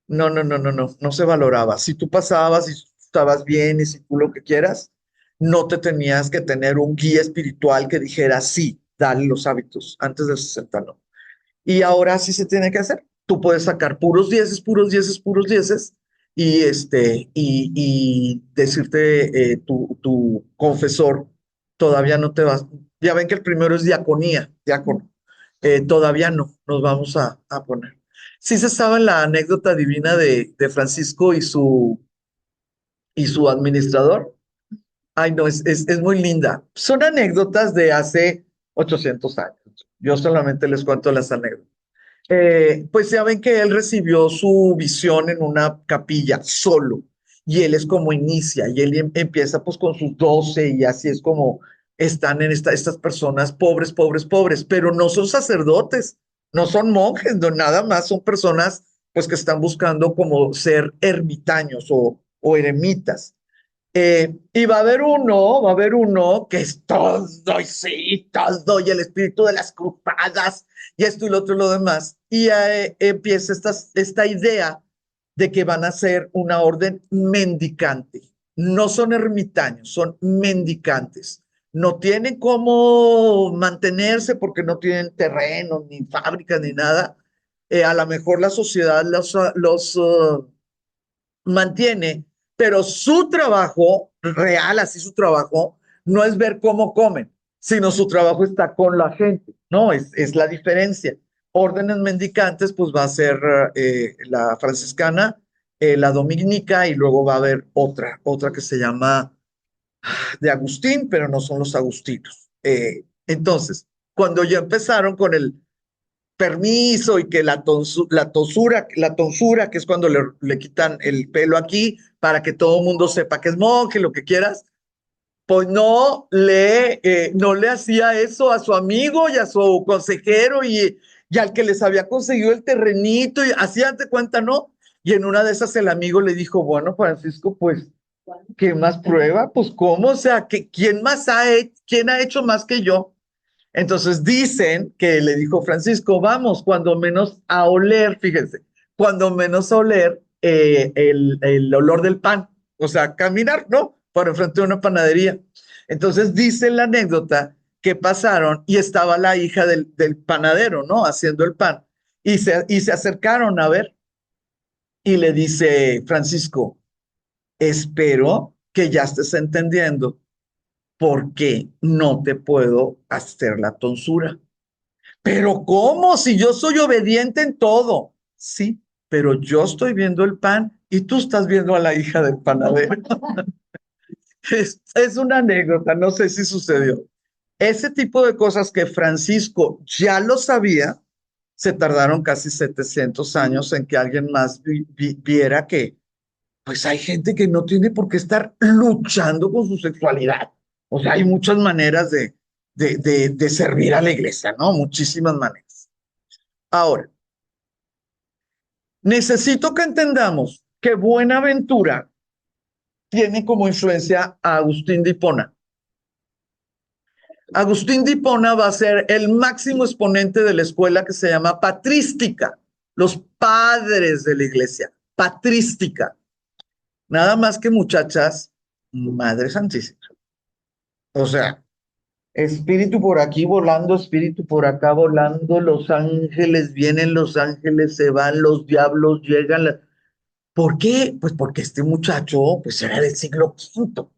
no se valoraba. Si tú pasabas y estabas bien y si tú lo que quieras, no te tenías que tener un guía espiritual que dijera, sí, dale los hábitos. Antes del 60 no. Y ahora sí se tiene que hacer. Tú puedes sacar puros dieces, puros dieces, puros dieces y, y decirte tu confesor, todavía no te vas. Ya ven que el primero es diaconía, diácono. Todavía no, nos vamos a poner. Sí se sabe la anécdota divina de Francisco y su administrador. Ay, no, es muy linda. Son anécdotas de hace 800 años. Yo solamente les cuento las anécdotas. Pues ya ven que él recibió su visión en una capilla solo y él es como inicia y él empieza pues con sus 12 y así es como están en estas personas pobres, pobres, pobres, pero no son sacerdotes, no son monjes, no, nada más son personas pues que están buscando como ser ermitaños o eremitas. Y va a haber uno que es todo, y sí, todo, y el espíritu de las cruzadas, y esto y lo otro y lo demás. Y empieza esta idea de que van a ser una orden mendicante. No son ermitaños, son mendicantes. No tienen cómo mantenerse porque no tienen terreno, ni fábricas, ni nada. A lo mejor la sociedad los mantiene, pero su trabajo real, así su trabajo, no es ver cómo comen, sino su trabajo está con la gente, ¿no? Es la diferencia. Órdenes mendicantes, pues va a ser la franciscana, la dominica y luego va a haber otra que se llama de Agustín, pero no son los agustinos. Entonces, cuando ya empezaron con el permiso y que la tonsura, que es cuando le quitan el pelo aquí para que todo el mundo sepa que es monje, lo que quieras, pues no le hacía eso a su amigo y a su consejero y al que les había conseguido el terrenito y hacían de cuenta, ¿no? Y en una de esas el amigo le dijo, bueno, Francisco, pues, ¿qué más prueba? Pues, ¿cómo? O sea, ¿quién ha hecho más que yo? Entonces dicen que le dijo Francisco, vamos, cuando menos a oler, fíjense, cuando menos a oler el olor del pan, o sea, caminar, ¿no? Por enfrente de una panadería. Entonces dice la anécdota que pasaron y estaba la hija del panadero, ¿no? Haciendo el pan. Y se acercaron a ver y le dice Francisco, espero que ya estés entendiendo porque no te puedo hacer la tonsura. Pero ¿cómo? Si yo soy obediente en todo. Sí, pero yo estoy viendo el pan y tú estás viendo a la hija del panadero. Es una anécdota, no sé si sucedió. Ese tipo de cosas que Francisco ya lo sabía, se tardaron casi 700 años en que alguien más viera que, pues hay gente que no tiene por qué estar luchando con su sexualidad. O sea, hay muchas maneras de servir a la iglesia, ¿no? Muchísimas maneras. Ahora, necesito que entendamos que Buenaventura tiene como influencia a Agustín de Hipona. Agustín de Hipona va a ser el máximo exponente de la escuela que se llama patrística, los padres de la iglesia, patrística. Nada más que muchachas, Madre Santísima. O sea, espíritu por aquí volando, espíritu por acá volando, los ángeles vienen, los ángeles se van, los diablos llegan. ¿Por qué? Pues porque este muchacho pues era del siglo V.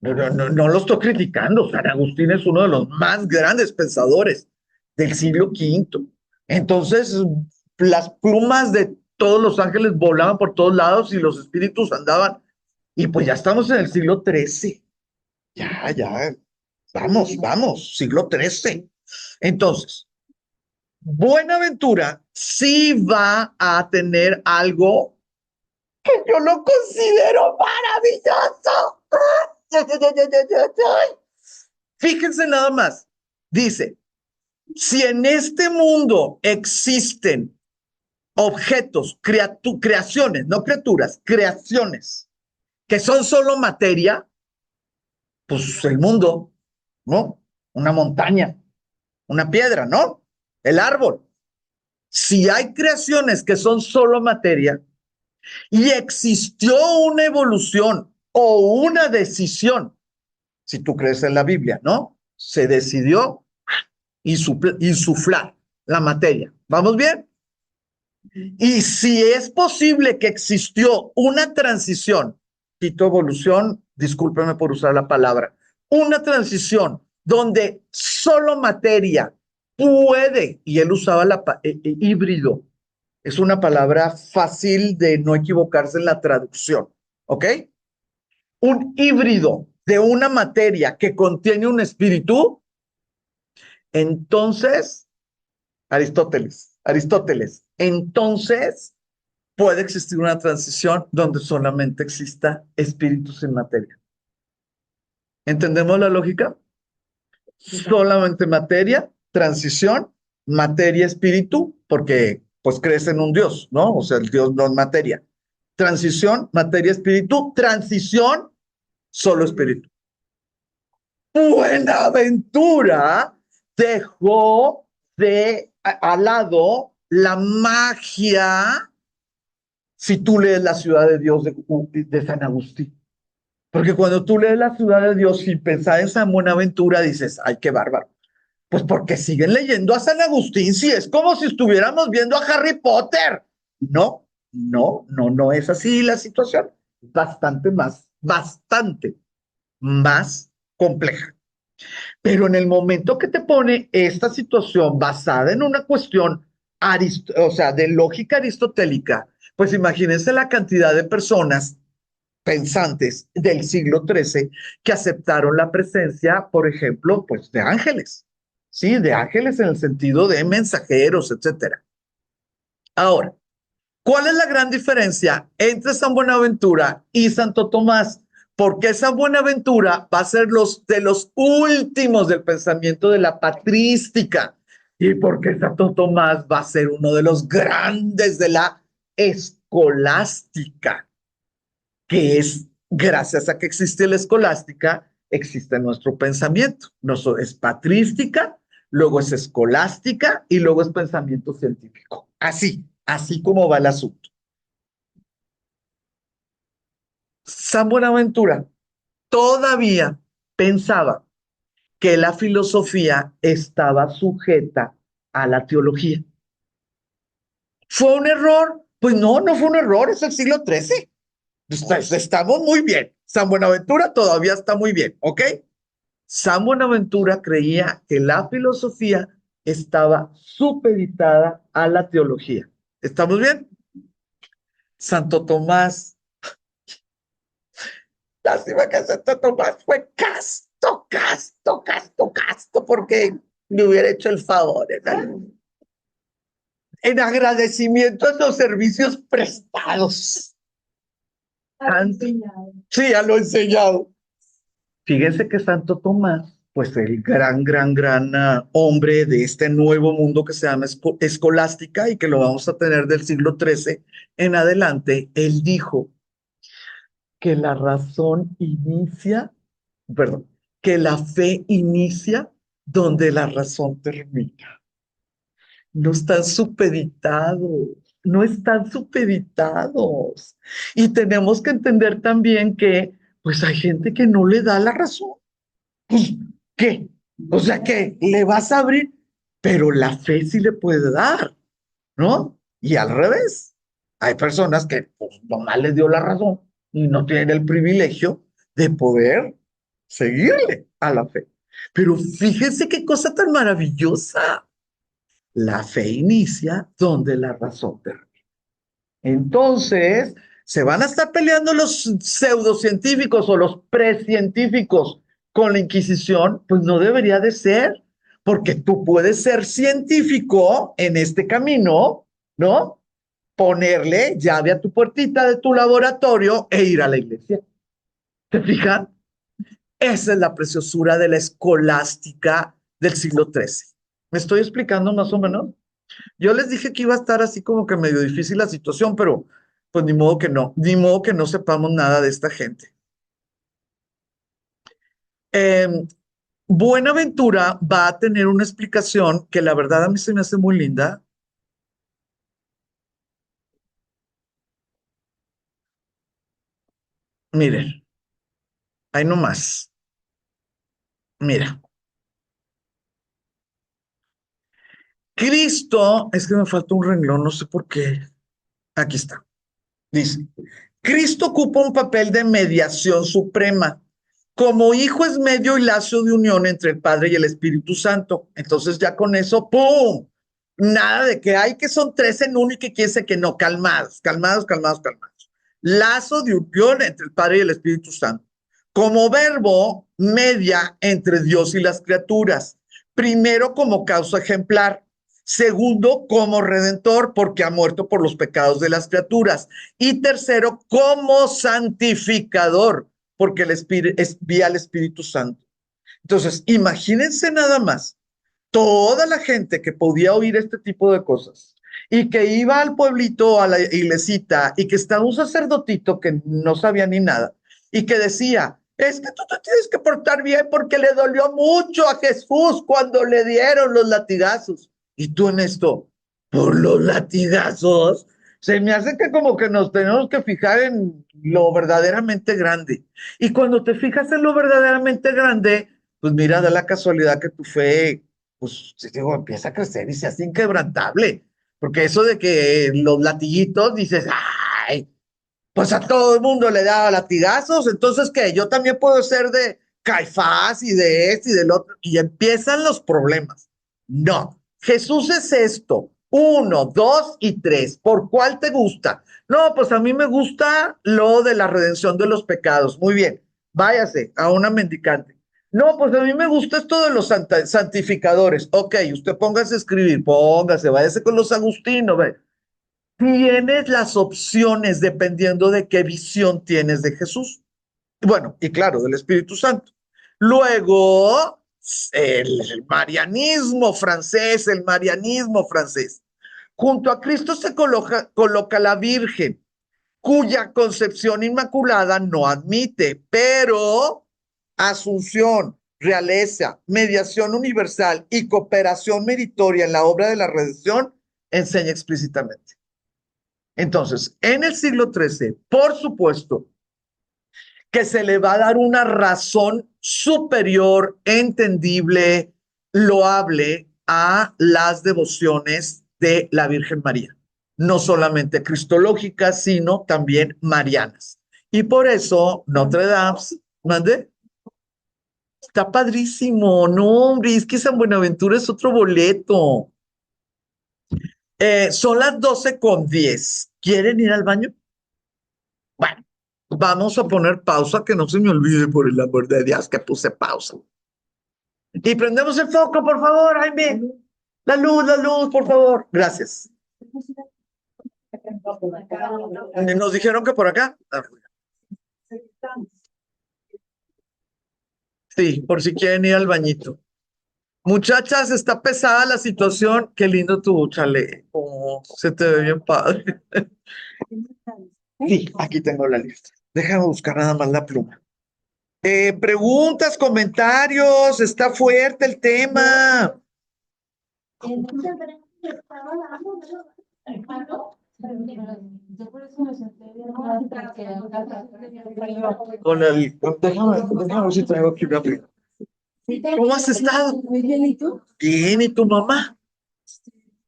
No lo estoy criticando. San Agustín es uno de los más grandes pensadores del siglo V. Entonces, las plumas de todos los ángeles volaban por todos lados y los espíritus andaban. Y pues ya estamos en el siglo XIII. Ya, vamos, siglo XIII. Entonces, Buenaventura sí va a tener algo que yo lo considero maravilloso. Fíjense nada más. Dice, si en este mundo existen objetos, creaciones, no criaturas, creaciones, que son solo materia, pues el mundo, ¿no? Una montaña, una piedra, ¿no? El árbol. Si hay creaciones que son solo materia y existió una evolución o una decisión, si tú crees en la Biblia, ¿no? Se decidió insuflar la materia. ¿Vamos bien? Y si es posible que existió una transición, quito evolución, discúlpeme por usar la palabra, una transición donde solo materia puede, y él usaba la híbrido, es una palabra fácil de no equivocarse en la traducción, ¿ok? Un híbrido de una materia que contiene un espíritu, entonces, Aristóteles, entonces puede existir una transición donde solamente exista espíritu sin materia. ¿Entendemos la lógica? Solamente materia, transición, materia, espíritu, porque pues crees en un Dios, ¿no? O sea, el Dios no es materia. Transición, materia, espíritu, transición, solo espíritu. Buenaventura dejó al lado la magia si tú lees la ciudad de Dios de San Agustín. Porque cuando tú lees la ciudad de Dios sin pensar en San Buenaventura, dices, ay, qué bárbaro. Pues porque siguen leyendo a San Agustín, si es como si estuviéramos viendo a Harry Potter. No es así la situación. Bastante más compleja. Pero en el momento que te pone esta situación basada en una cuestión, o sea, de lógica aristotélica, pues imagínense la cantidad de personas pensantes del siglo XIII que aceptaron la presencia, por ejemplo, pues de ángeles, ¿sí? De ángeles en el sentido de mensajeros, etcétera. Ahora, ¿cuál es la gran diferencia entre San Buenaventura y Santo Tomás? Porque San Buenaventura va a ser de los últimos del pensamiento de la patrística. Y porque Santo Tomás va a ser uno de los grandes de la escolástica, que es gracias a que existe la escolástica, existe nuestro pensamiento. Es patrística, luego es escolástica y luego es pensamiento científico. Así como va el asunto. San Buenaventura todavía pensaba que la filosofía estaba sujeta a la teología. ¿Fue un error? Pues no fue un error, es el siglo XIII. Estamos muy bien. San Buenaventura todavía está muy bien, ¿ok? San Buenaventura creía que la filosofía estaba supeditada a la teología. ¿Estamos bien? Santo Tomás, lástima que Santo Tomás fue casto, casto, casto, casto, porque le hubiera hecho el favor en agradecimiento a los servicios prestados. Sí, ya lo he enseñado. Fíjense que Santo Tomás, pues el gran hombre de este nuevo mundo que se llama escolástica y que lo vamos a tener del siglo XIII en adelante, él dijo que la razón inicia, perdón, que la fe inicia donde la razón termina. No están supeditados, no están supeditados. Y tenemos que entender también que, pues hay gente que no le da la razón. Pues, ¿qué? O sea, que le vas a abrir, pero la fe sí le puede dar, ¿no? Y al revés, hay personas que pues, nomás les dio la razón y no tienen el privilegio de poder seguirle a la fe. Pero fíjense qué cosa tan maravillosa. La fe inicia donde la razón termina. Entonces, se van a estar peleando los pseudocientíficos o los precientíficos con la Inquisición, pues no debería de ser, porque tú puedes ser científico en este camino, ¿no? Ponerle llave a tu puertita de tu laboratorio e ir a la iglesia. ¿Te fijan? Esa es la preciosura de la escolástica del siglo XIII. ¿Me estoy explicando más o menos? Yo les dije que iba a estar así como que medio difícil la situación, pero pues ni modo que no sepamos nada de esta gente. Eh, Buenaventura va a tener una explicación que la verdad a mí se me hace muy linda. Miren, ahí nomás. Mira, Cristo, es que me falta un renglón, no sé por qué. Aquí está. Dice, Cristo ocupa un papel de mediación suprema. Como hijo es medio y lazo de unión entre el Padre y el Espíritu Santo. Entonces ya con eso, ¡pum! Nada de que hay que son tres en uno y que quiere que no, calmados, calmados, calmados, calmados. Lazo de unión entre el Padre y el Espíritu Santo. Como verbo, media entre Dios y las criaturas. Primero como causa ejemplar. Segundo, como redentor, porque ha muerto por los pecados de las criaturas. Y tercero, como santificador, porque el Espíritu es vía el Espíritu Santo. Entonces, imagínense nada más, toda la gente que podía oír este tipo de cosas y que iba al pueblito, a la iglesita, y que estaba un sacerdotito que no sabía ni nada, y que decía, es que tú te tienes que portar bien porque le dolió mucho a Jesús cuando le dieron los latigazos. Y tú en esto, por los latigazos, se me hace que como que nos tenemos que fijar en lo verdaderamente grande. Y cuando te fijas en lo verdaderamente grande, pues mira, da la casualidad que tu fe, pues digo, empieza a crecer y se hace inquebrantable. Porque eso de que los latiguitos, dices, ay, pues a todo el mundo le daba latigazos, entonces ¿qué? Yo también puedo ser de Caifás y de este y del otro, y empiezan los problemas. No, Jesús es esto, uno, dos y tres. ¿Por cuál te gusta? No, pues a mí me gusta lo de la redención de los pecados. Muy bien, váyase a una mendicante. No, pues a mí me gusta esto de los santificadores. Ok, usted póngase a escribir, póngase, váyase con los agustinos. Tienes las opciones dependiendo de qué visión tienes de Jesús. Bueno, y claro, del Espíritu Santo. Luego, el marianismo francés, el marianismo francés. Junto a Cristo se coloca la Virgen, cuya concepción inmaculada no admite, pero asunción, realeza, mediación universal y cooperación meritoria en la obra de la redención enseña explícitamente. Entonces, en el siglo XIII, por supuesto, que se le va a dar una razón superior, entendible, loable a las devociones de la Virgen María. No solamente cristológicas, sino también marianas. Y por eso Notre Dame, ¿mande? Está padrísimo. No, hombre, es que San Buenaventura es otro boleto. Son las 12:10. ¿Quieren ir al baño? Bueno, vamos a poner pausa, que no se me olvide por el amor de Dios que puse pausa. Y prendemos el foco, por favor, Jaime. La luz, por favor. Gracias. Nos dijeron que por acá. Sí, por si quieren ir al bañito. Muchachas, está pesada la situación. Qué lindo tu chaleco. Se te ve bien padre. Sí, aquí tengo la lista. Déjame buscar nada más la pluma. Preguntas, comentarios. Está fuerte el tema. Yo por eso me senté bien mal, porque Déjame ver si traigo aquí una pluma. ¿Cómo has estado? Muy bien, ¿y tú? Bien, ¿y tu mamá?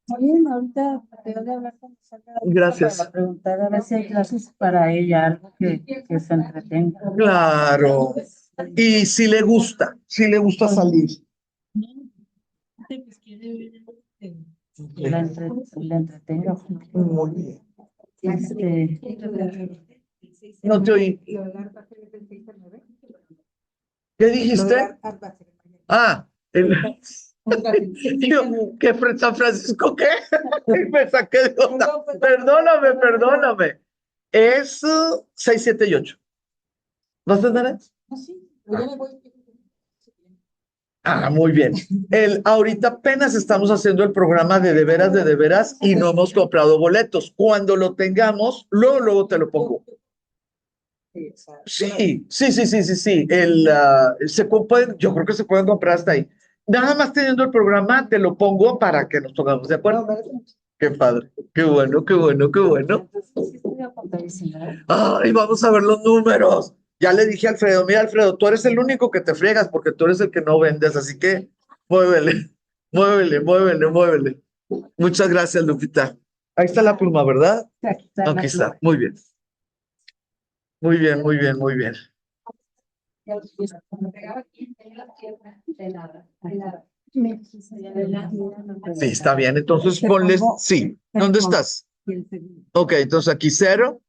Muy bien, ahorita te voy a hablar con Gracias. para preguntar a ver si hay clases para ella, algo que se entretenga. Claro. Y si le gusta salir. Pues quiere ver la entretenga. Muy bien. Este, No te oí. ¿Qué dijiste? Ah, ¿qué San Francisco qué? Me saqué de onda. Perdóname. Es 6, 7 y 8. ¿Vas a tener? Ah, muy bien. Ahorita apenas estamos haciendo el programa de de veras, y no hemos comprado boletos. Cuando lo tengamos, luego te lo pongo. Sí. Yo creo que se pueden comprar hasta ahí. Nada más teniendo el programa, te lo pongo para que nos pongamos de acuerdo. Qué padre, qué bueno. Ay, vamos a ver los números. Ya le dije a Alfredo, mira, Alfredo, tú eres el único que te friegas porque tú eres el que no vendes, así que muévele, muévele. Muchas gracias, Lupita. Ahí está la pluma, ¿verdad? Aquí está, muy bien. Muy bien. Sí, está bien. Entonces ponles, sí. ¿Dónde estás? Ok, entonces aquí 0.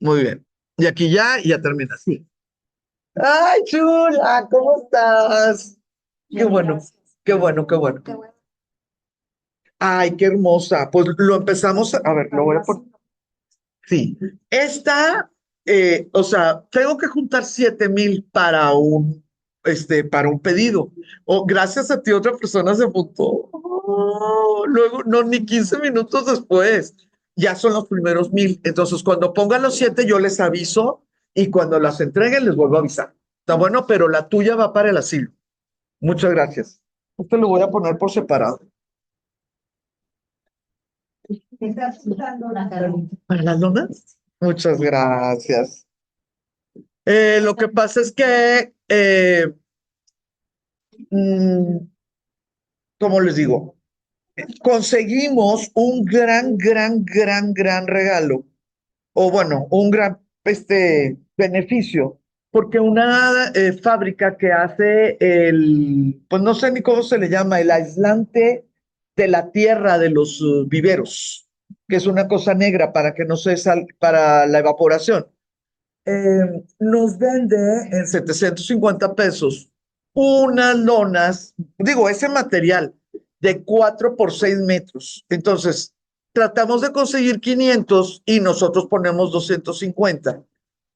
Muy bien. Y aquí ya terminas. Sí. Ay, chula, ¿cómo estás? Qué bueno, qué bueno. Ay, qué hermosa. Pues lo empezamos, a ver, lo voy a poner. Sí. O sea, tengo que juntar 7,000 para un pedido. O gracias a ti, otra persona se apuntó. Luego, no, ni 15 minutos después. Ya son los primeros 1,000. Entonces, cuando pongan los 7, yo les aviso y cuando las entreguen, les vuelvo a avisar. Está bueno, pero la tuya va para el asilo. Muchas gracias. Esto lo voy a poner por separado. ¿Para las donas? Muchas gracias. Lo que pasa es que, mm, como les digo, conseguimos un gran regalo, o bueno, un gran beneficio, porque una fábrica que hace pues no sé ni cómo se le llama, el aislante de la tierra de los viveros, que es una cosa negra para que no se para la evaporación. Nos vende en 750 pesos unas lonas, digo, ese material de 4 por 6 metros. Entonces, tratamos de conseguir 500 y nosotros ponemos 250,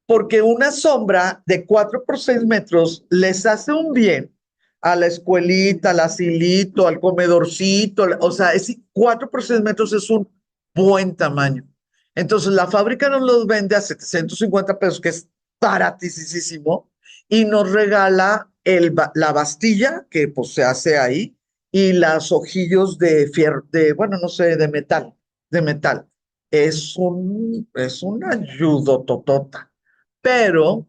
porque una sombra de 4 por 6 metros les hace un bien a la escuelita, al asilito, al comedorcito, o sea, 4 por 6 metros es un buen tamaño. Entonces, la fábrica nos los vende a 750 pesos, que es baratísimo, y nos regala la bastilla, que pues se hace ahí, y los ojillos de fierro, bueno, no sé, de metal. Es una ayudototota. Pero,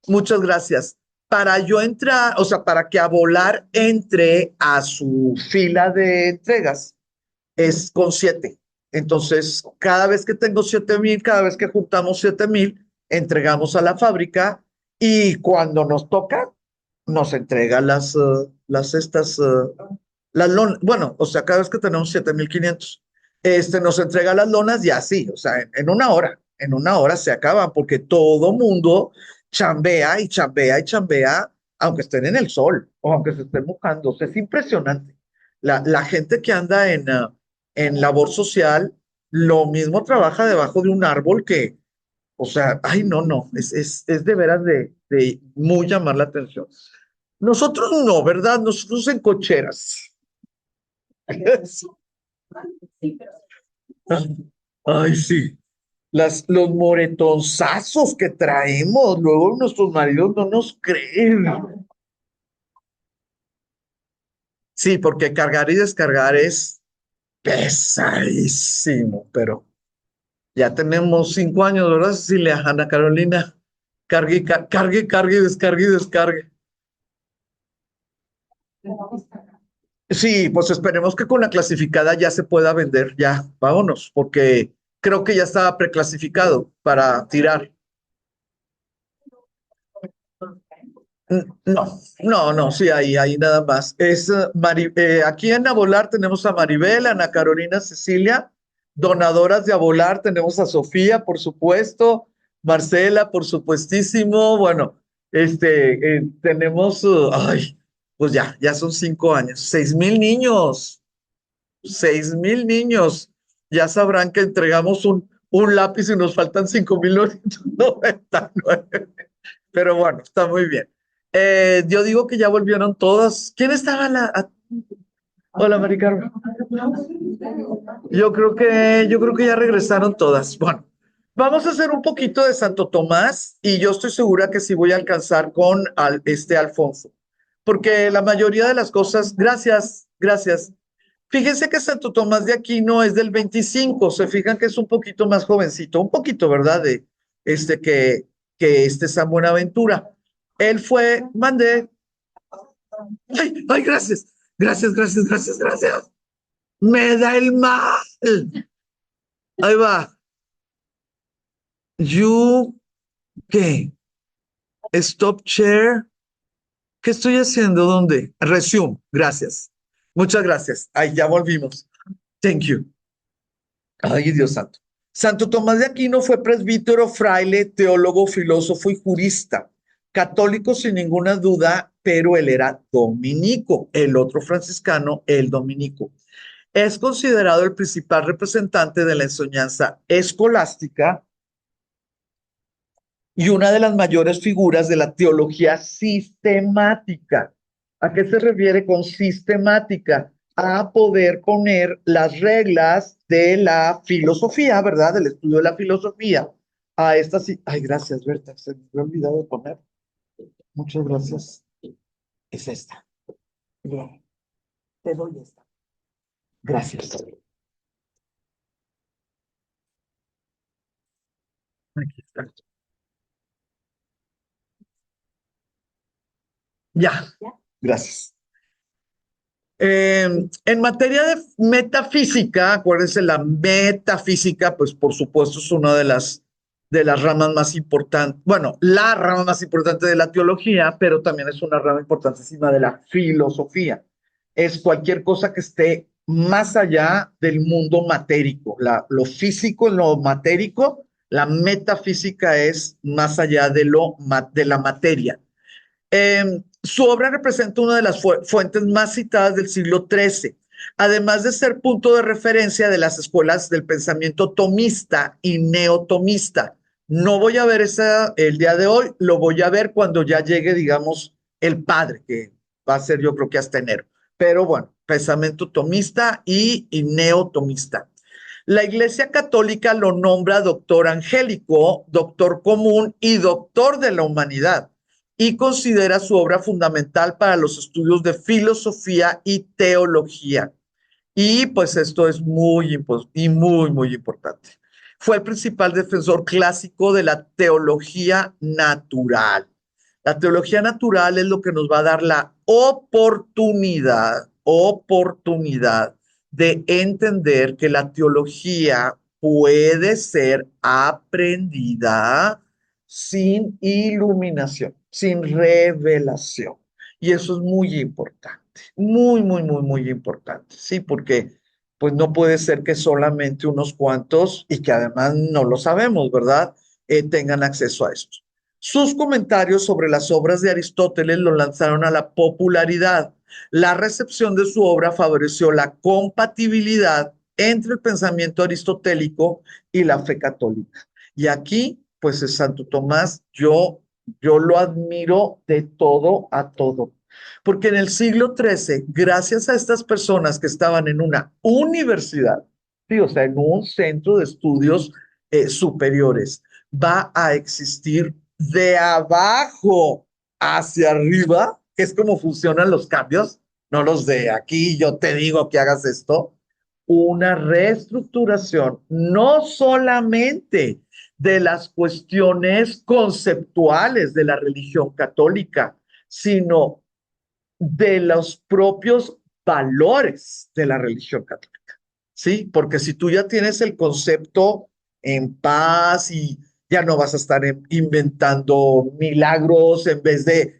muchas gracias. Para yo entrar, o sea, para que a volar entre a su fila de entregas, es con 7. Entonces, cada vez que tengo 7,000, cada vez que juntamos 7,000, entregamos a la fábrica Y cuando nos toca, nos entrega las estas, las lonas, bueno, o sea, cada vez que tenemos 7,500, nos entrega las lonas y así, o sea, en una hora se acaban, porque todo mundo chambea y chambea y chambea, aunque estén en el sol o aunque se estén mojando. O sea, es impresionante. La gente que anda en labor social, lo mismo trabaja debajo de un árbol que, o sea, ay, no, no, es de veras de muy llamar la atención. Nosotros no, ¿verdad? Nosotros en cocheras. Ay, sí. Los moretonzazos que traemos, luego nuestros maridos no nos creen. Sí, porque cargar y descargar es pesadísimo, pero ya tenemos 5 años, ¿verdad, Cecilia? Ana Carolina, cargue, cargue, cargue, descargue y descargue. Sí, pues esperemos que con la clasificada ya se pueda vender, ya, vámonos, porque creo que ya estaba preclasificado para tirar. No, no, no, sí, ahí nada más. Aquí en Abolar tenemos a Maribel, Ana Carolina, Cecilia, donadoras de Abolar tenemos a Sofía, por supuesto, Marcela, por supuestísimo. Bueno, tenemos, ay, pues ya son 5 años, 6,000 niños. 6,000 niños. Ya sabrán que entregamos un lápiz y nos faltan 5,999. Pero bueno, está muy bien. Yo digo que ya volvieron todas. ¿Quién estaba Hola, Mari Carmen. Yo creo que ya regresaron todas. Bueno, vamos a hacer un poquito de Santo Tomás y yo estoy segura que sí voy a alcanzar con Alfonso, porque la mayoría de las cosas, gracias, gracias. Fíjense que Santo Tomás de Aquino es del 25, se fijan que es un poquito más jovencito, un poquito, ¿verdad? De que San Buenaventura. Él fue, mandé, ay, ay, gracias, gracias, gracias, gracias, gracias. Me da el mal. Ahí va. You, ¿qué? Stop share. ¿Qué estoy haciendo? ¿Dónde? Resume. Gracias. Muchas gracias. Ahí ya volvimos. Thank you. Ay, Dios santo. Santo Tomás de Aquino fue presbítero, fraile, teólogo, filósofo y jurista. Católico sin ninguna duda, pero él era dominico. El otro franciscano, el dominico. Es considerado el principal representante de la enseñanza escolástica y una de las mayores figuras de la teología sistemática. ¿A qué se refiere con sistemática? A poder poner las reglas de la filosofía, ¿verdad? Del estudio de la filosofía a estas. Ay, gracias, Berta, se me había olvidado de poner. Muchas gracias. Es esta. Bien, te doy esta. Gracias. Aquí está. Ya, gracias. En materia de metafísica, acuérdense, la metafísica, pues por supuesto es una de las ramas más importantes, bueno, la rama más importante de la teología, pero también es una rama importantísima de la filosofía. Es cualquier cosa que esté más allá del mundo matérico, lo físico, lo matérico, la metafísica es más allá de la materia. Su obra representa una de las fuentes más citadas del siglo XIII, además de ser punto de referencia de las escuelas del pensamiento tomista y neotomista. No voy a ver esa el día de hoy, lo voy a ver cuando ya llegue, digamos, el padre, que va a ser yo creo que hasta enero. Pero bueno, pensamiento tomista y neotomista. La Iglesia Católica lo nombra doctor angélico, doctor común y doctor de la humanidad, y considera su obra fundamental para los estudios de filosofía y teología. Y pues esto es muy importante. Fue el principal defensor clásico de la teología natural. La teología natural es lo que nos va a dar la oportunidad de entender que la teología puede ser aprendida sin iluminación, sin revelación. Y eso es muy importante, muy, muy, muy, muy importante, ¿sí? Porque pues no puede ser que solamente unos cuantos, y que además no lo sabemos, ¿verdad? Tengan acceso a esto. Sus comentarios sobre las obras de Aristóteles lo lanzaron a la popularidad. La recepción de su obra favoreció la compatibilidad entre el pensamiento aristotélico y la fe católica. Y aquí, pues, es Santo Tomás, yo lo admiro de todo a todo. Porque en el siglo XIII, gracias a estas personas que estaban en una universidad, sí, o sea, en un centro de estudios superiores, va a existir de abajo hacia arriba, que es como funcionan los cambios, no los de aquí, yo te digo que hagas esto, una reestructuración, no solamente de las cuestiones conceptuales de la religión católica, sino de los propios valores de la religión católica, ¿sí? Porque si tú ya tienes el concepto en paz y ya no vas a estar inventando milagros en vez de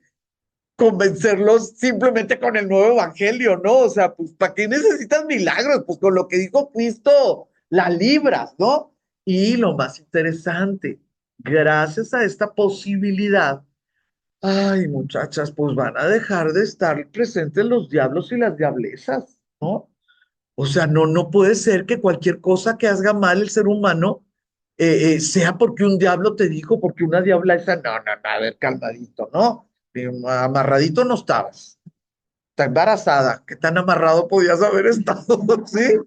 convencerlos simplemente con el nuevo evangelio, ¿no? O sea, pues, ¿para qué necesitas milagros? Pues con lo que dijo Cristo, la libras, ¿no? Y lo más interesante, gracias a esta posibilidad, ay, muchachas, pues van a dejar de estar presentes los diablos y las diablesas, ¿no? O sea, no puede ser que cualquier cosa que haga mal el ser humano sea porque un diablo te dijo, porque una diabla esa, no, a ver, calmadito, ¿no? Amarradito no estabas. Está embarazada, ¿qué tan amarrado podías haber estado? ¿Sí?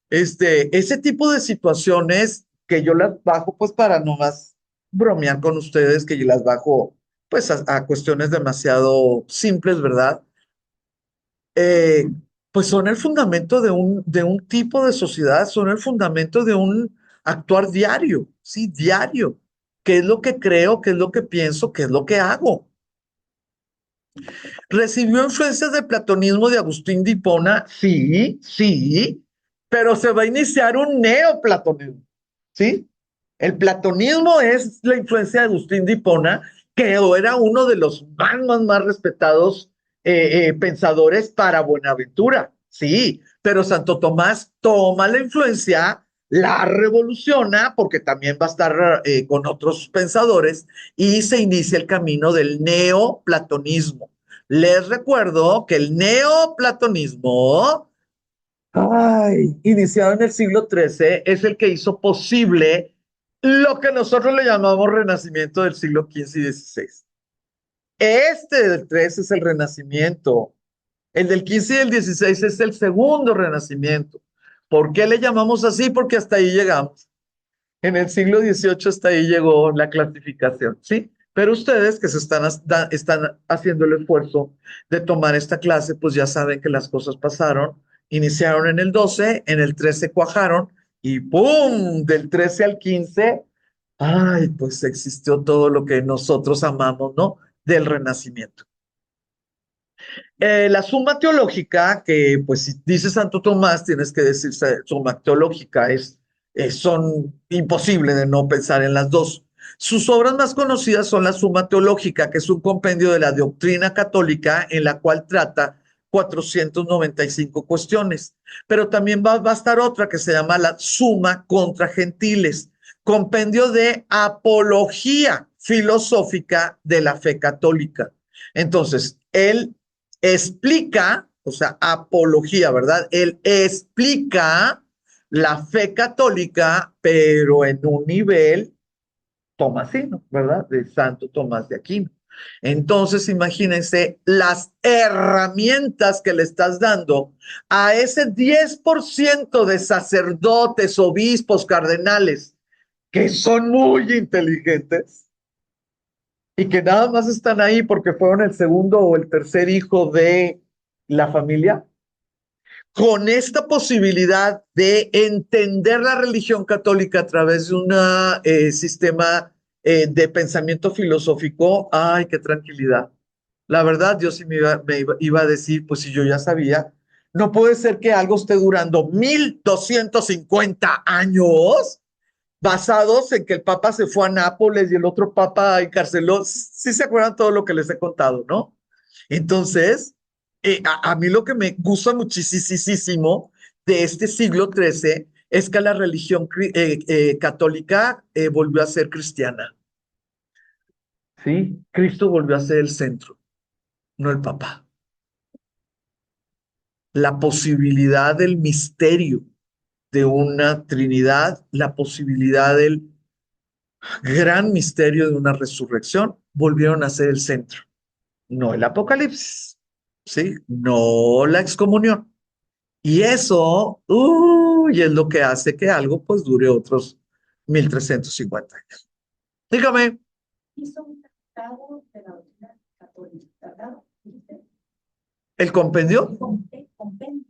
Ese tipo de situaciones que yo las bajo, pues para nomás bromear con ustedes, que yo las bajo, pues a cuestiones demasiado simples, ¿verdad? eh, pues son el fundamento de un tipo de sociedad, son el fundamento de un actuar diario, sí, diario. ¿Qué es lo que creo? ¿Qué es lo que pienso? ¿Qué es lo que hago? ¿Recibió influencias del platonismo de Agustín de Hipona? Sí, sí, pero se va a iniciar un neoplatonismo, ¿sí? El platonismo es la influencia de Agustín de Hipona, que era uno de los más respetados pensadores para Buenaventura, sí, pero Santo Tomás toma la influencia, la revoluciona, porque también va a estar con otros pensadores, y se inicia el camino del neoplatonismo. Les recuerdo que el neoplatonismo, iniciado en el siglo XIII, es el que hizo posible lo que nosotros le llamamos renacimiento del siglo XV y XVI. Este del XIII es el renacimiento. El del XV y el XVI es el segundo renacimiento. ¿Por qué le llamamos así? Porque hasta ahí llegamos. En el siglo XVIII hasta ahí llegó la clasificación, ¿sí? Pero ustedes que están haciendo el esfuerzo de tomar esta clase, pues ya saben que las cosas pasaron. Iniciaron en el 12, en el 13 cuajaron y ¡pum! Del 13 al 15, ay, pues existió todo lo que nosotros amamos, ¿no? Del Renacimiento. La suma teológica, que pues si dice Santo Tomás, tienes que decir suma teológica, son imposible de no pensar en las dos. Sus obras más conocidas son la Suma Teológica, que es un compendio de la doctrina católica en la cual trata 495 cuestiones, pero también va a estar otra que se llama la Suma contra Gentiles, compendio de apología filosófica de la fe católica. Entonces, él explica, o sea, apología, ¿verdad? Él explica la fe católica, pero en un nivel tomasino, ¿verdad? De Santo Tomás de Aquino. Entonces, imagínense las herramientas que le estás dando a ese 10% de sacerdotes, obispos, cardenales, que son muy inteligentes y que nada más están ahí porque fueron el segundo o el tercer hijo de la familia, con esta posibilidad de entender la religión católica a través de un sistema de pensamiento filosófico, ay, qué tranquilidad. La verdad, yo sí iba a decir, pues si yo ya sabía, no puede ser que algo esté durando 1250 años basados en que el Papa se fue a Nápoles y el otro Papa encarceló. Sí se acuerdan todo lo que les he contado, ¿no? Entonces, a mí lo que me gusta muchísimo de este siglo XIII es que la religión católica volvió a ser cristiana. ¿Sí? Cristo volvió a ser el centro, no el Papa. La posibilidad del misterio de una Trinidad, la posibilidad del gran misterio de una resurrección, volvieron a ser el centro, no el Apocalipsis, ¿sí? No la excomunión. Y eso, es lo que hace que algo pues dure otros 1350 años. Dígame, Hizo un tratado de la doctrina católica, tratado, ¿viste? ¿el compendio? Compendio,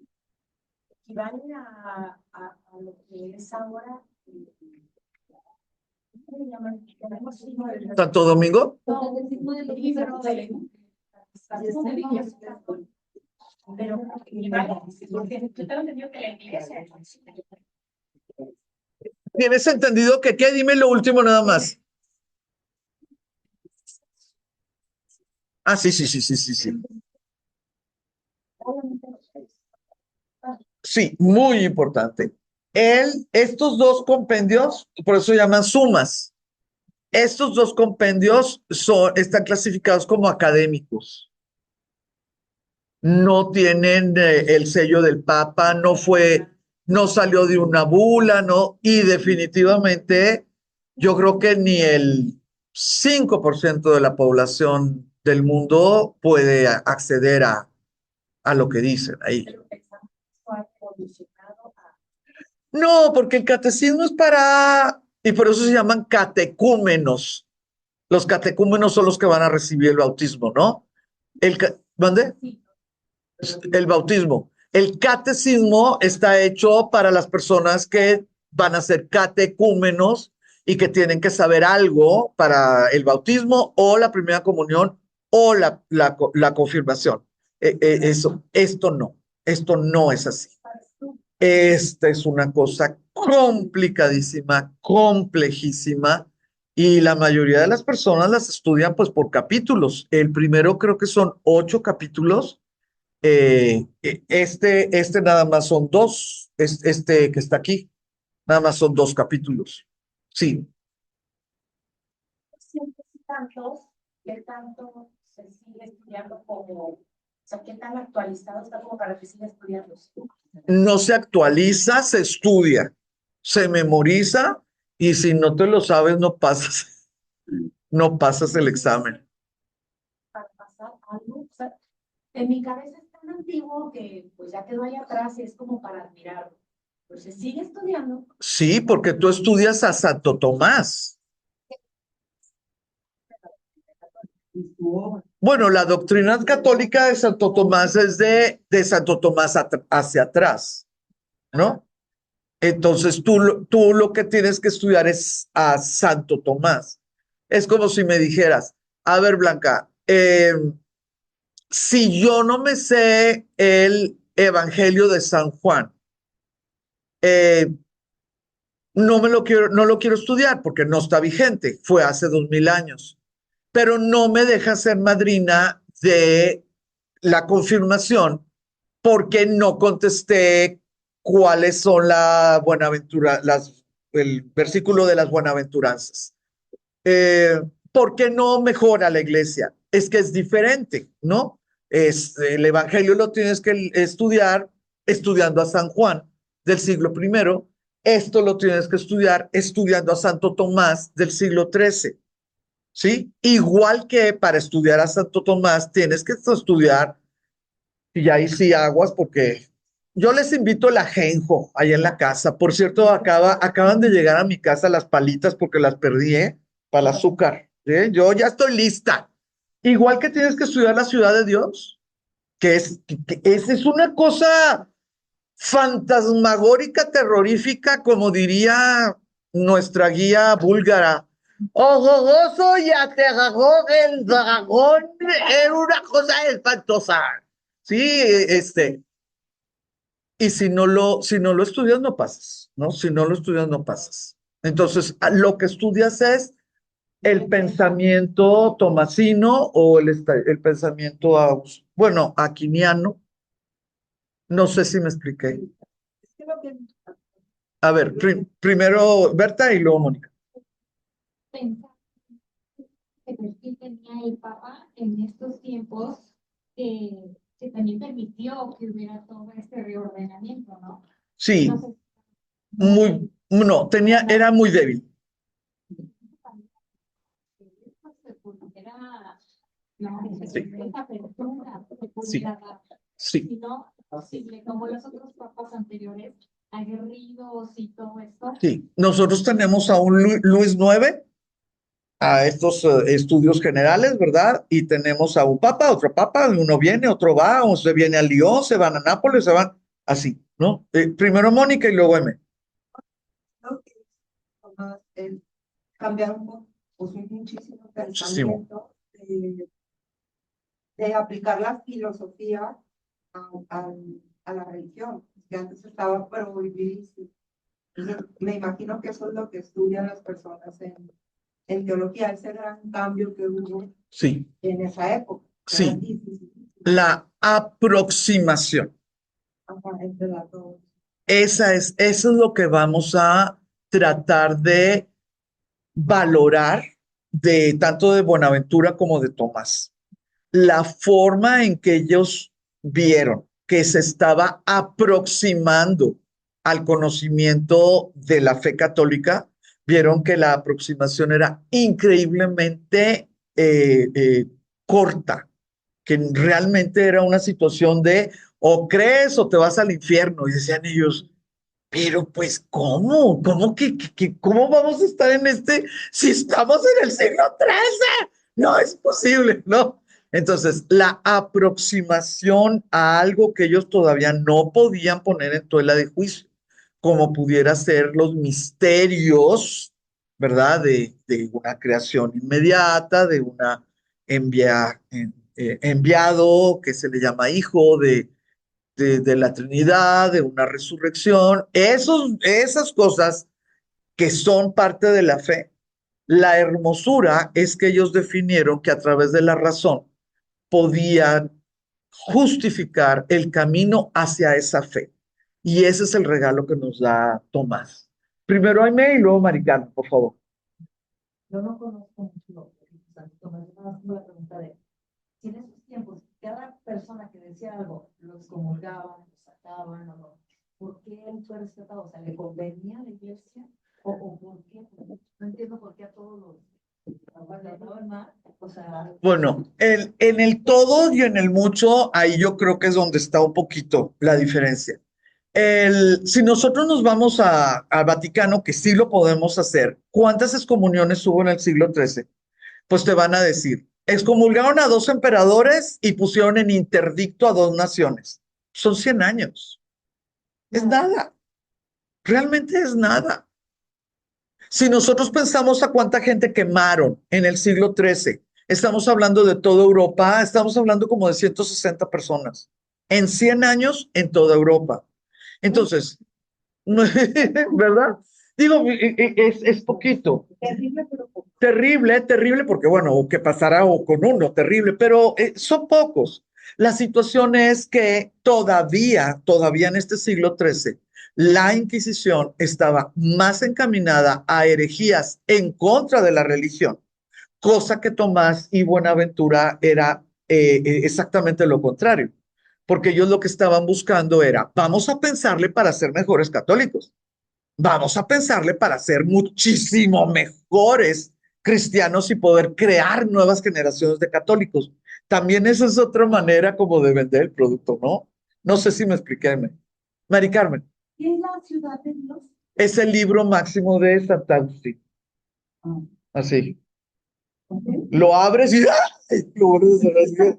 equivale a lo que es ahora, ¿cómo le llaman? ¿Santo Domingo? No, el libro de pero porque yo tengo entendido que la iglesia. ¿Tienes entendido que qué? Dime lo último nada más. Ah, sí. Sí, muy importante. Estos dos compendios, por eso se llaman sumas. Estos dos compendios están clasificados como académicos. No tienen el sello del Papa, no salió de una bula, ¿no? Y definitivamente yo creo que ni el 5% de la población del mundo puede acceder a lo que dicen ahí. No, porque el catecismo es y por eso se llaman catecúmenos. Los catecúmenos son los que van a recibir el bautismo, ¿no? ¿Mande? El bautismo. El catecismo está hecho para las personas que van a ser catecúmenos y que tienen que saber algo para el bautismo o la primera comunión o la confirmación. Esto no es así. Esta es una cosa complicadísima, complejísima, y la mayoría de las personas las estudian pues por capítulos. El primero creo que son 8 capítulos. Este nada más son 2, este que está aquí, nada más son 2 capítulos. Sí. ¿Qué tanto se sigue estudiando o sea, qué tan actualizado está como para que siga estudiando? No se actualiza, se estudia, se memoriza, y si no te lo sabes, no pasas el examen. Para pasar algo, o sea, en mi cabeza es tan antiguo que pues ya quedó ahí atrás y es como para admirarlo. Pues se sigue estudiando. Sí, porque tú estudias a Santo Tomás. Bueno, la doctrina católica de Santo Tomás es de Santo Tomás hacia atrás, ¿no? Entonces tú lo que tienes que estudiar es a Santo Tomás. Es como si me dijeras, a ver, Blanca, si yo no me sé el Evangelio de San Juan, eh, no lo quiero estudiar porque no está vigente, fue hace 2000 años, pero no me deja ser madrina de la confirmación porque no contesté cuáles son el versículo de las buenaventuranzas. ¿Por qué no mejora la iglesia? Es que es diferente, ¿no? El evangelio lo tienes que estudiar estudiando a San Juan del siglo I. Esto lo tienes que estudiar estudiando a Santo Tomás del siglo XIII. ¿Sí? Igual que para estudiar a Santo Tomás tienes que estudiar, y ahí sí aguas, porque yo les invito el ajenjo ahí en la casa. Por cierto, acaban de llegar a mi casa las palitas porque las perdí, para el azúcar. Yo ya estoy lista. Igual que tienes que estudiar la ciudad de Dios, que es una cosa fantasmagórica, terrorífica, como diría nuestra guía búlgara. Horroroso y aterrador el dragón, es una cosa espantosa. Sí, y si no lo estudias, no pasas, ¿no? Si no lo estudias, no pasas. Entonces, lo que estudias es el pensamiento tomasino o el pensamiento, bueno, aquiniano. No sé si me expliqué. Es que lo que A ver, primero Berta y luego Mónica. Pensar que perfil tenía el Papa en estos tiempos que también permitió que hubiera todo este reordenamiento, ¿no? Sí, No sé, no, no, era muy débil. era no, Sí, esa apertura que sí, pudiera dar, sí, si no, posible, como los otros papas anteriores, aguerridos y todo esto. sí. Nosotros tenemos a un Luis IX, a estos estudios generales, ¿verdad? Y tenemos a un papa, otro papa, y uno viene, otro va, o se viene a Lyon, se van a Nápoles, se van así, ¿no? Primero Mónica y luego M. Creo que Tomás, el cambiar un poco, pues muchísimo Muchísimo. pensamiento de aplicar la filosofía a la religión, que antes estaba prohibidísimo. Entonces, me imagino que eso es lo que estudian las personas en teología, ese gran cambio que hubo Sí, en esa época. Era sí. difícil. La aproximación. Ajá, entre las dos. Eso es lo que vamos a tratar de valorar de tanto de Buenaventura como de Tomás. La forma en que ellos vieron que se estaba aproximando al conocimiento de la fe católica, vieron que la aproximación era increíblemente corta, que realmente era una situación de o crees o te vas al infierno. Y decían ellos, pero pues, ¿cómo? ¿Cómo vamos a estar en si estamos en el siglo XIII? No es posible, ¿no? Entonces, la aproximación a algo que ellos todavía no podían poner en tela de juicio, como pudiera ser los misterios, ¿verdad? De una creación inmediata, de una enviado que se le llama hijo, de la Trinidad, de una resurrección, esas cosas que son parte de la fe. La hermosura es que ellos definieron que a través de la razón podían justificar el camino hacia esa fe. Y ese es el regalo que nos da Tomás. Primero Aimee y luego Maricarmen, por favor. Yo no conozco mucho Santo Tomás, yo nada más tengo la pregunta de si en esos tiempos cada persona que decía algo lo excomulgaban, lo sacaban o no, ¿por qué él fue respetado? O sea, ¿le convenía a la iglesia? ¿O por qué? No entiendo por qué a todos los mal, o sea, Bueno, en el todo y en el mucho, ahí yo creo que es donde está un poquito la diferencia. Si nosotros nos vamos al Vaticano, que sí lo podemos hacer, ¿cuántas excomuniones hubo en el siglo XIII? Pues te van a decir, excomulgaron a 2 emperadores y pusieron en interdicto a 2 naciones. Son 100 años. Es nada, realmente es nada. Si nosotros pensamos a cuánta gente quemaron en el siglo XIII, estamos hablando de toda Europa, estamos hablando como de 160 personas. En 100 años en toda Europa. Entonces, ¿verdad? Digo, es poquito. Terrible, pero poco. Terrible, terrible, porque bueno, que pasará o con uno, terrible, pero son pocos. La situación es que todavía en este siglo XIII, la Inquisición estaba más encaminada a herejías en contra de la religión, cosa que Tomás y Buenaventura era exactamente lo contrario, porque ellos lo que estaban buscando era, vamos a pensarle para ser mejores católicos, vamos a pensarle para ser muchísimo mejores cristianos y poder crear nuevas generaciones de católicos. También esa es otra manera como de vender el producto, ¿no? No sé si me expliqué. Mari Carmen, ¿Qué es la ciudad de Dios? es el libro máximo de Santa Agustín. Así. Lo abres y ¡ay! Lo vuelves a cerrar, así,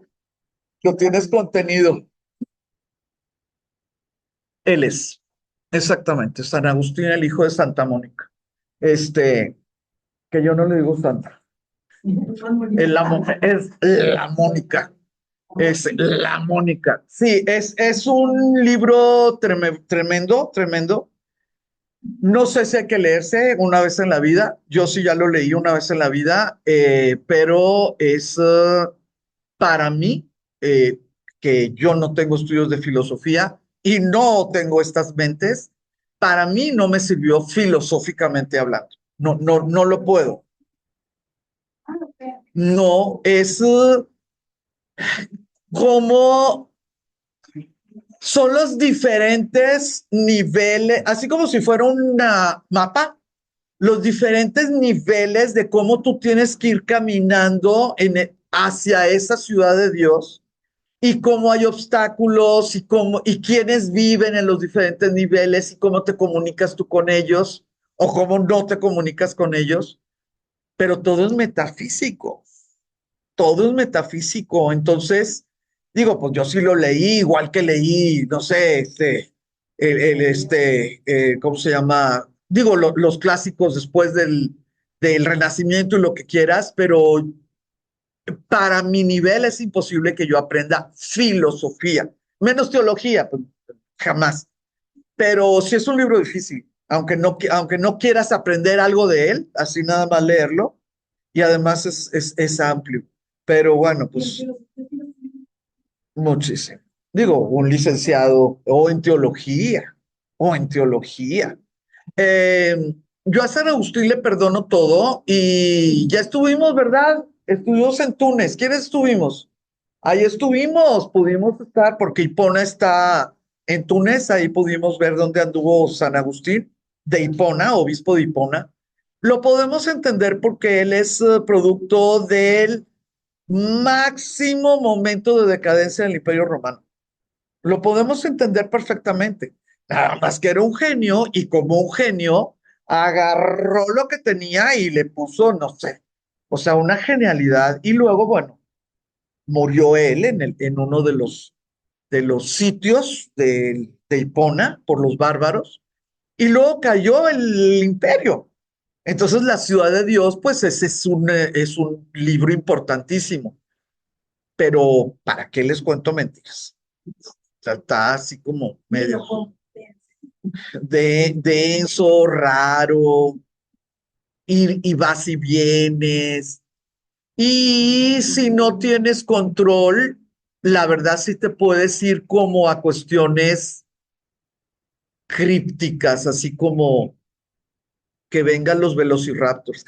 lo tienes contenido. Él es, exactamente, San Agustín, el hijo de Santa Mónica. Que yo no le digo Santa. Es la Mónica. Es la Mónica. Sí, es un libro tremendo, tremendo. No sé si hay que leerse una vez en la vida. Yo sí ya lo leí una vez en la vida, pero es para mí, que yo no tengo estudios de filosofía y no tengo estas mentes, para mí no me sirvió filosóficamente hablando. No, no, no lo puedo. No, es como son los diferentes niveles, así como si fuera un mapa, los diferentes niveles de cómo tú tienes que ir caminando hacia esa ciudad de Dios y cómo hay obstáculos y cómo y quiénes viven en los diferentes niveles y cómo te comunicas tú con ellos o cómo no te comunicas con ellos, pero todo es metafísico, todo es metafísico. Entonces, digo, pues yo sí lo leí, igual que leí, no sé, ¿cómo se llama? Digo, los clásicos después del Renacimiento y lo que quieras, pero para mi nivel es imposible que yo aprenda filosofía, menos teología, pues, jamás. Pero sí es un libro difícil, aunque no quieras aprender algo de él, así nada más leerlo, y además es amplio. Pero bueno, pues muchísimo. Digo, un licenciado o en teología. Yo a San Agustín le perdono todo y ya estuvimos, ¿verdad? Estuvimos en Túnez. ¿Quiénes estuvimos? Ahí estuvimos, pudimos estar, porque Hipona está en Túnez, ahí pudimos ver dónde anduvo San Agustín, de Hipona, obispo de Hipona. Lo podemos entender porque él es producto del máximo momento de decadencia del Imperio Romano. Lo podemos entender perfectamente. Nada más que era un genio y como un genio agarró lo que tenía y le puso, no sé, o sea, una genialidad. Y luego, bueno, murió él en uno de los sitios de Hipona por los bárbaros y luego cayó el imperio. Entonces, la ciudad de Dios, pues ese es un libro importantísimo, pero ¿para qué les cuento mentiras? O sea, está así como medio denso, raro, y vas y vienes. Y si no tienes control, la verdad sí te puedes ir como a cuestiones crípticas, así como que vengan los velociraptors.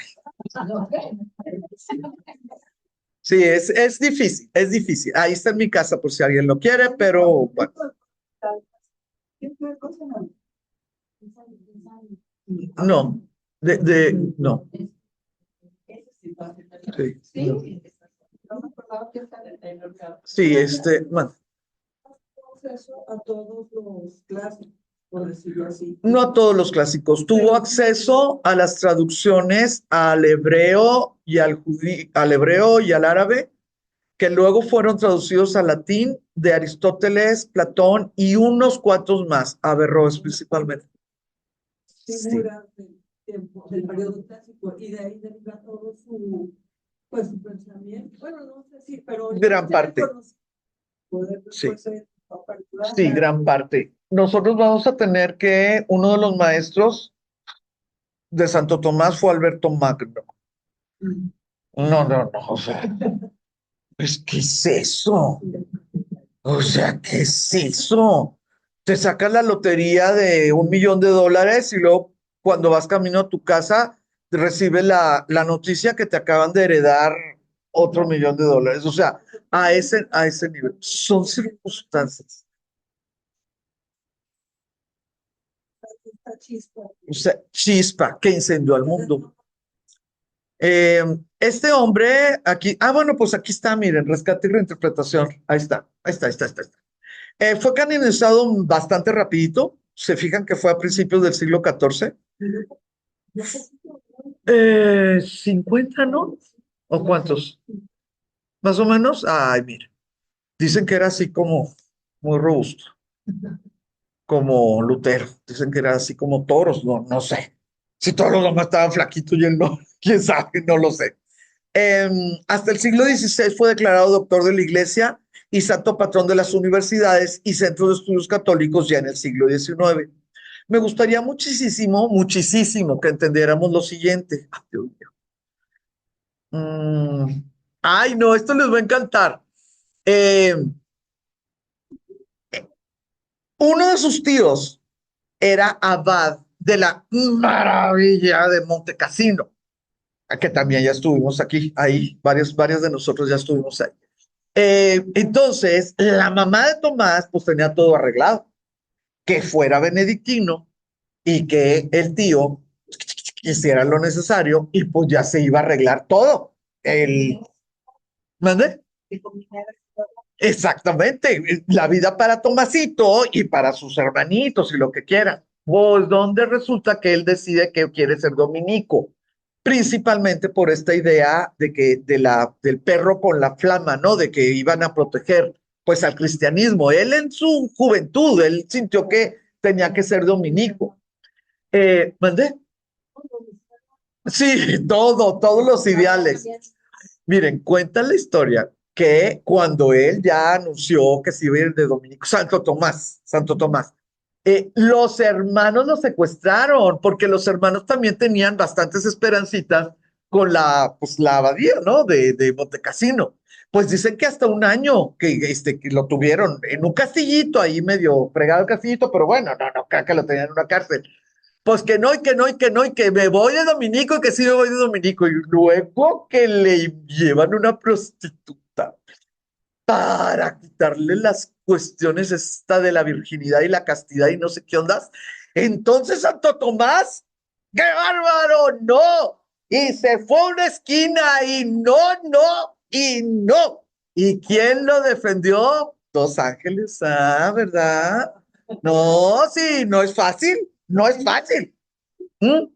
Sí, es difícil, es difícil. Ahí está en mi casa por si alguien lo quiere, pero bueno, no, no, sí, no. No me acordaba que está en el Sí, bueno, acceso a todos los clásicos, por decirlo así. no a todos los clásicos. Tuvo acceso a las traducciones al hebreo y al hebreo y al árabe, que luego fueron traducidos al latín de Aristóteles, Platón y unos cuantos más, Averroes principalmente. Figuras del tiempo, del periodo clásico, y de ahí deriva todo pues, su pensamiento. Bueno, no sé si, pero Gran parte. Poder Sí. después ser apertura. Sí, gran parte. Nosotros vamos a tener que uno de los maestros de Santo Tomás fue Alberto Magno. No, no, no, o sea, pues, ¿qué es eso? O sea, ¿qué es eso? Te sacas la lotería de $1 millón y luego cuando vas camino a tu casa recibes la noticia que te acaban de heredar otro $1 millón. O sea, a ese nivel. Son circunstancias. Esta chispa. O sea, chispa que incendió al mundo. Este hombre aquí, bueno, pues aquí está, miren, rescate y reinterpretación. Ahí está, ahí está, ahí está, ahí está. Fue canonizado bastante rapidito. Se fijan que fue a principios del siglo XIV. 50, ¿no? ¿O cuántos? Más o menos. Ay, mira. Dicen que era así como muy robusto, como Lutero. Dicen que era así como toros, no, no sé. Si todos los demás estaban flaquitos y él no, quién sabe, no lo sé. Hasta el siglo XVI fue declarado doctor de la Iglesia y santo patrón de las universidades y centros de estudios católicos ya en el siglo XIX. Me gustaría muchísimo, muchísimo que entendiéramos lo siguiente. Ay, Dios mío. Mm, Ay, no, esto les va a encantar. Eh, Uno de sus tíos era abad de la maravilla de Montecassino, que también ya estuvimos aquí, ahí, varios de nosotros ya estuvimos ahí. Entonces, la mamá de Tomás, pues tenía todo arreglado, que fuera benedictino y que el tío hiciera lo necesario y pues ya se iba a arreglar todo. ¿Mande? Exactamente, la vida para Tomasito y para sus hermanitos y lo que quieran. Pues donde resulta que él decide que quiere ser dominico, principalmente por esta idea de que del perro con la flama, ¿no? De que iban a proteger pues al cristianismo. Él en su juventud, él sintió que tenía que ser dominico. ¿Mandé? Sí, todos los ideales. Miren, cuenta la historia que cuando él ya anunció que se iba a ir de dominico, Santo Tomás, los hermanos lo secuestraron porque los hermanos también tenían bastantes esperancitas con pues, la abadía, ¿no? De Montecassino. Pues dicen que hasta un año que lo tuvieron en un castillito ahí medio fregado el castillito, pero bueno, no, creo que lo tenían en una cárcel. Pues que no, y que no, y que no, y que me voy de dominico, y que sí me voy de dominico. Y luego que le llevan una prostituta para quitarle las cuestiones esta de la virginidad y la castidad y no sé qué ondas. Entonces, Santo Tomás, ¡qué bárbaro! ¡No! Y se fue a una esquina y no, y no. ¿Y quién lo defendió? Dos ángeles, ¿verdad? No, sí, no es fácil, no es fácil. ¿Mm?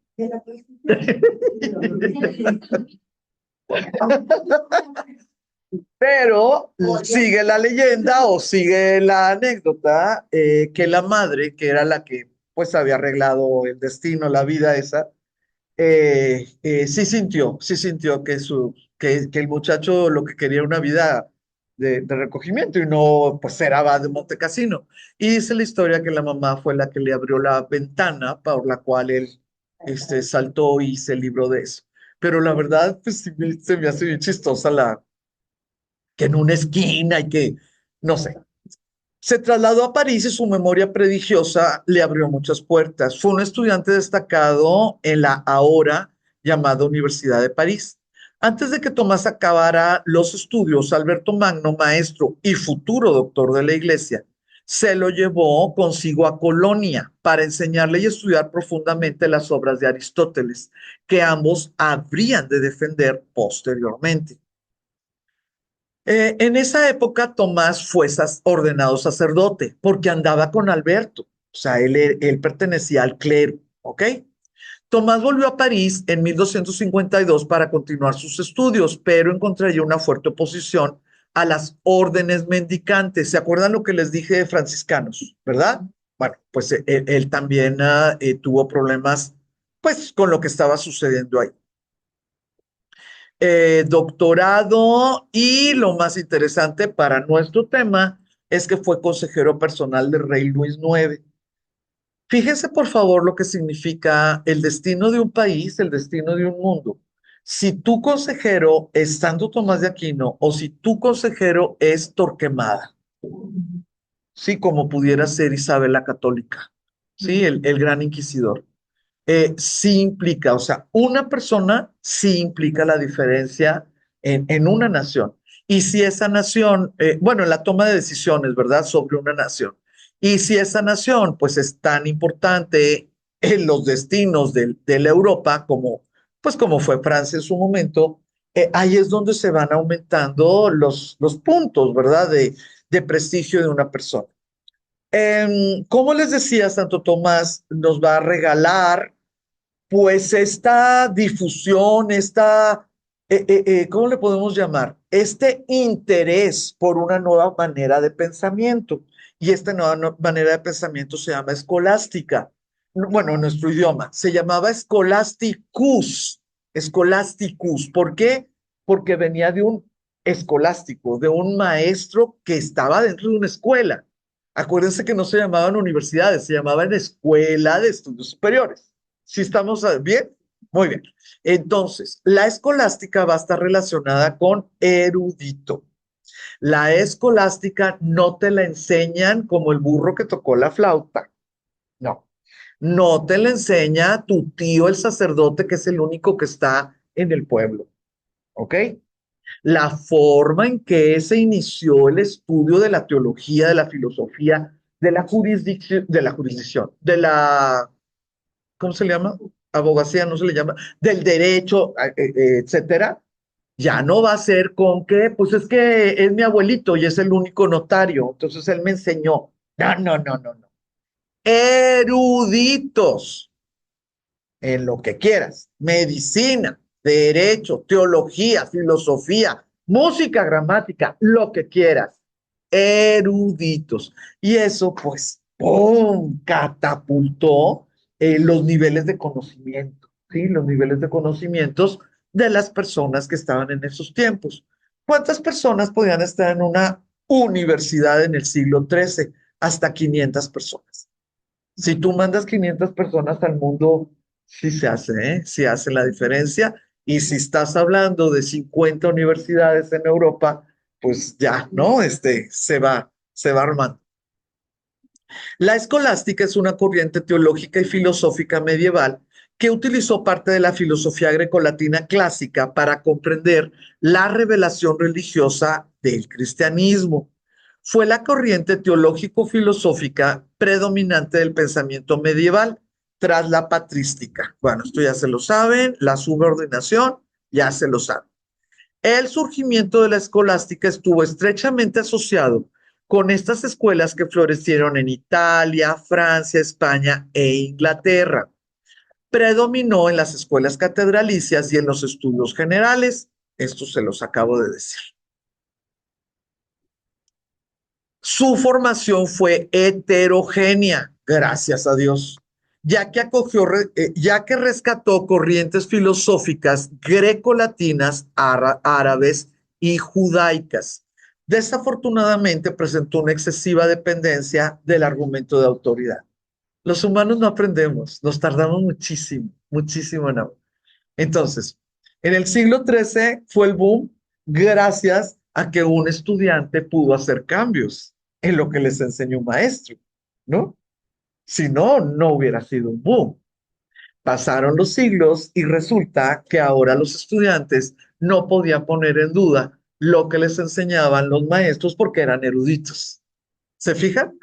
Pero sigue la leyenda o sigue la anécdota que la madre, que era la que pues había arreglado el destino, la vida esa, sí sintió que el muchacho lo que quería era una vida de recogimiento y no pues era abad de Montecassino. Y dice la historia que la mamá fue la que le abrió la ventana por la cual él saltó y se libró de eso. Pero la verdad, pues sí se me hace bien chistosa que en una esquina y que, no sé. Se trasladó a París y su memoria prodigiosa le abrió muchas puertas. Fue un estudiante destacado en la ahora llamada Universidad de París. Antes de que Tomás acabara los estudios, Alberto Magno, maestro y futuro doctor de la Iglesia, se lo llevó consigo a Colonia para enseñarle y estudiar profundamente las obras de Aristóteles, que ambos habrían de defender posteriormente. En esa época Tomás fue ordenado sacerdote porque andaba con Alberto, o sea, él pertenecía al clero, ¿ok? Tomás volvió a París en 1252 para continuar sus estudios, pero encontraría una fuerte oposición a las órdenes mendicantes. ¿Se acuerdan lo que les dije de franciscanos, verdad? Bueno, pues él también tuvo problemas pues con lo que estaba sucediendo ahí. Doctorado y lo más interesante para nuestro tema es que fue consejero personal del rey Luis IX. Fíjese por favor lo que significa el destino de un país, el destino de un mundo. Si tu consejero es Santo Tomás de Aquino o si tu consejero es Torquemada, sí, como pudiera ser Isabel la Católica, sí, el gran inquisidor. Sí implica, o sea, una persona sí implica la diferencia en una nación. Y si esa nación, bueno, en la toma de decisiones, ¿verdad? Sobre una nación. Y si esa nación, pues es tan importante en los destinos de la Europa como, pues como fue Francia en su momento, ahí es donde se van aumentando los puntos, ¿verdad? De prestigio de una persona. Como les decía, Santo Tomás nos va a regalar pues esta difusión, ¿cómo le podemos llamar? Este interés por una nueva manera de pensamiento. Y esta nueva manera de pensamiento se llama escolástica. Bueno, en nuestro idioma se llamaba scholasticus. Scholasticus. ¿Por qué? Porque venía de un escolástico, de un maestro que estaba dentro de una escuela. Acuérdense que no se llamaban universidades, se llamaban Escuela de Estudios Superiores. ¿Sí estamos bien? Muy bien. Entonces, la escolástica va a estar relacionada con erudito. La escolástica no te la enseñan como el burro que tocó la flauta. No. No te la enseña tu tío, el sacerdote, que es el único que está en el pueblo. ¿Ok? La forma en que se inició el estudio de la teología, de la filosofía, de la, ¿cómo se le llama? Abogacía, no se le llama, del derecho, etcétera, ya no va a ser con que, pues es que es mi abuelito y es el único notario, entonces él me enseñó. No, no, no, no, no. Eruditos en lo que quieras, medicina, derecho, teología, filosofía, música, gramática, lo que quieras, eruditos. Y eso, pues, ¡pum!, catapultó los niveles de conocimiento, ¿sí? Los niveles de conocimientos de las personas que estaban en esos tiempos. ¿Cuántas personas podían estar en una universidad en el siglo XIII? Hasta 500 personas. Si tú mandas 500 personas al mundo, sí se hace, ¿eh? Sí hace la diferencia. Y si estás hablando de 50 universidades en Europa, pues ya, ¿no? Se va armando. La escolástica es una corriente teológica y filosófica medieval que utilizó parte de la filosofía grecolatina clásica para comprender la revelación religiosa del cristianismo. Fue la corriente teológico-filosófica predominante del pensamiento medieval tras la patrística. Bueno, esto ya se lo saben, la subordinación ya se lo saben. El surgimiento de la escolástica estuvo estrechamente asociado con estas escuelas que florecieron en Italia, Francia, España e Inglaterra. Predominó en las escuelas catedralicias y en los estudios generales. Esto se los acabo de decir. Su formación fue heterogénea, gracias a Dios, ya que rescató corrientes filosóficas grecolatinas, árabes y judaicas. Desafortunadamente presentó una excesiva dependencia del argumento de autoridad. Los humanos no aprendemos, nos tardamos muchísimo, muchísimo en aprender. Entonces, en el siglo XIII fue el boom gracias a que un estudiante pudo hacer cambios en lo que les enseñó un maestro, ¿no? Si no, no hubiera sido un boom. Pasaron los siglos y resulta que ahora los estudiantes no podían poner en duda lo que les enseñaban los maestros porque eran eruditos. ¿Se fijan?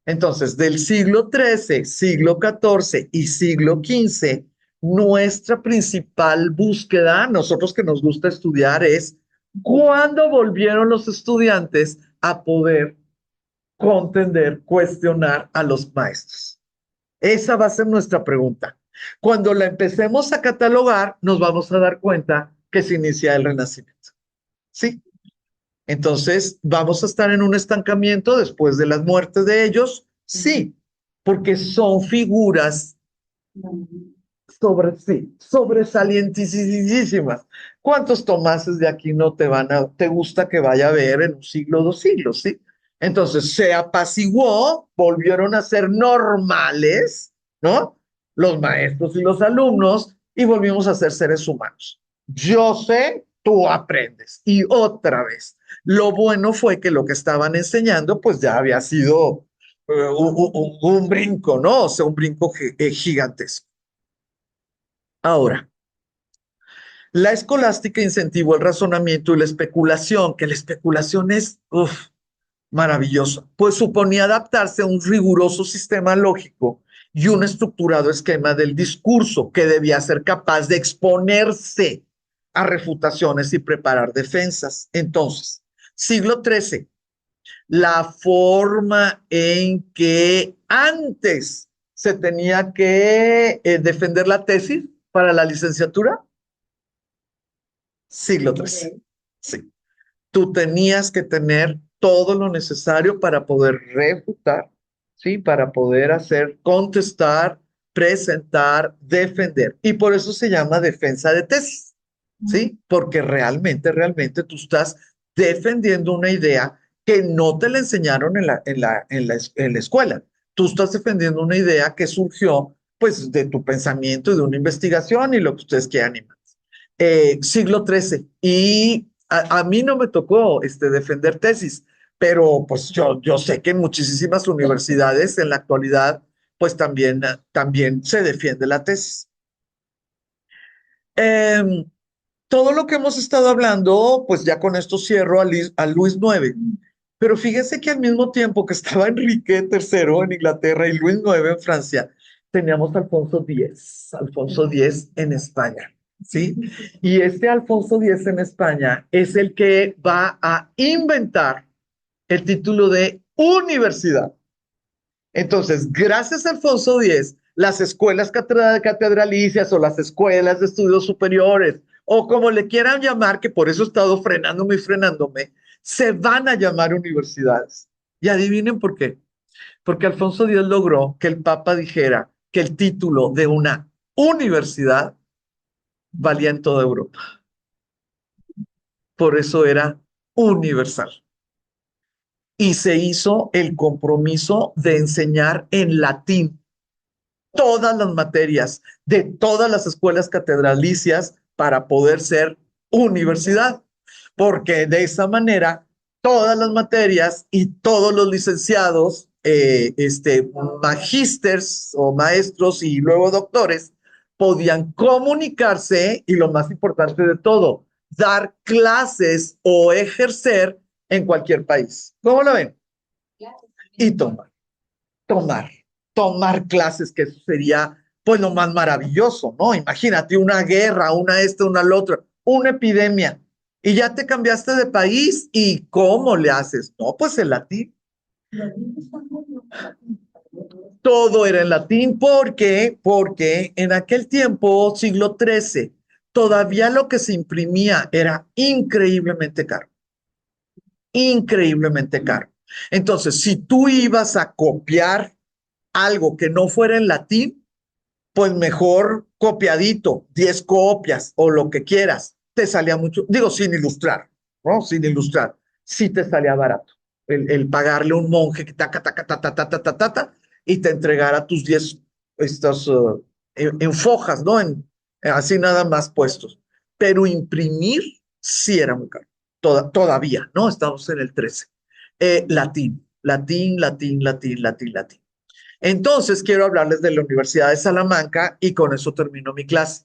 Entonces, del siglo XIII, siglo XIV y siglo XV, nuestra principal búsqueda, nosotros que nos gusta estudiar, es cuándo volvieron los estudiantes a poder contender, cuestionar a los maestros. Esa va a ser nuestra pregunta. Cuando la empecemos a catalogar, nos vamos a dar cuenta que se inicia el Renacimiento. ¿Sí? Entonces, ¿vamos a estar en un estancamiento después de las muertes de ellos? Sí, porque son figuras sí, sobresalientísimas. ¿Cuántos Tomases de aquí no te gusta que vaya a ver en un siglo, 2 siglos, sí? Entonces, se apaciguó, volvieron a ser normales, ¿no? Los maestros y los alumnos, y volvimos a ser seres humanos. Yo sé, tú aprendes. Y otra vez, lo bueno fue que lo que estaban enseñando, pues ya había sido un brinco, ¿no? O sea, un brinco gigantesco. Ahora, la escolástica incentivó el razonamiento y la especulación, que la especulación es maravillosa, pues suponía adaptarse a un riguroso sistema lógico y un estructurado esquema del discurso que debía ser capaz de exponerse a refutaciones y preparar defensas. Entonces, siglo XIII, la forma en que antes se tenía que defender la tesis para la licenciatura, siglo XIII. Sí. Tú tenías que tener todo lo necesario para poder refutar, ¿sí? Para poder hacer, contestar, presentar, defender. Y por eso se llama defensa de tesis, ¿sí? Porque realmente tú estás defendiendo una idea que no te la enseñaron en la escuela. Tú estás defendiendo una idea que surgió, pues, de tu pensamiento y de una investigación y lo que ustedes quieran y más. Siglo XIII. Y a mí no me tocó defender tesis, pero pues yo sé que en muchísimas universidades en la actualidad, pues también se defiende la tesis. Em, Todo lo que hemos estado hablando, pues ya con esto cierro a Luis IX. Pero fíjese que al mismo tiempo que estaba Enrique III en Inglaterra y Luis IX en Francia, teníamos Alfonso X en España, ¿sí? Y este Alfonso X en España es el que va a inventar el título de universidad. Entonces, gracias a Alfonso X, las escuelas catedralicias o las escuelas de estudios superiores, o como le quieran llamar, que por eso he estado frenándome y frenándome, se van a llamar universidades. Y adivinen por qué. Porque Alfonso X logró que el Papa dijera que el título de una universidad valía en toda Europa. Por eso era universal. Y se hizo el compromiso de enseñar en latín todas las materias de todas las escuelas catedralicias para poder ser universidad, porque de esa manera todas las materias y todos los licenciados, magísters o maestros y luego doctores, podían comunicarse y lo más importante de todo, dar clases o ejercer en cualquier país. ¿Cómo lo ven? Y tomar, tomar clases, que eso sería pues lo más maravilloso, ¿no? Imagínate una guerra, una la otra, una epidemia, y ya te cambiaste de país, ¿y cómo le haces? No, pues el latín. Todo era en latín, porque en aquel tiempo, siglo XIII, todavía lo que se imprimía era increíblemente caro, increíblemente caro. Entonces, si tú ibas a copiar algo que no fuera en latín, pues mejor copiadito, 10 copias o lo que quieras, te salía mucho, digo, sin ilustrar, ¿no? Sin ilustrar, sí te salía barato el pagarle a un monje que taca, taca, ta, ta, ta, ta, ta, ta, ta, y te entregara tus 10 estos, en fojas, ¿no? Así nada más puestos. Pero imprimir sí era muy caro. Todavía, ¿no? Estamos en el 13. Latín, latín, latín, latín, latín, latín. Entonces, quiero hablarles de la Universidad de Salamanca y con eso termino mi clase.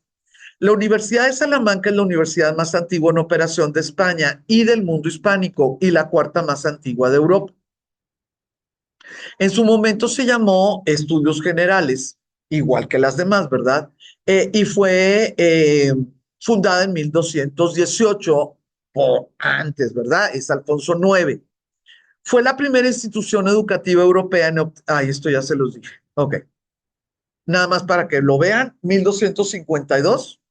La Universidad de Salamanca es la universidad más antigua en operación de España y del mundo hispánico y la cuarta más antigua de Europa. En su momento se llamó Estudios Generales, igual que las demás, ¿verdad? Y fue fundada en 1218 o antes, ¿verdad? Es Alfonso IX. Fue la primera institución educativa europea en... esto ya se los dije. Ok. Nada más para que lo vean, 1252.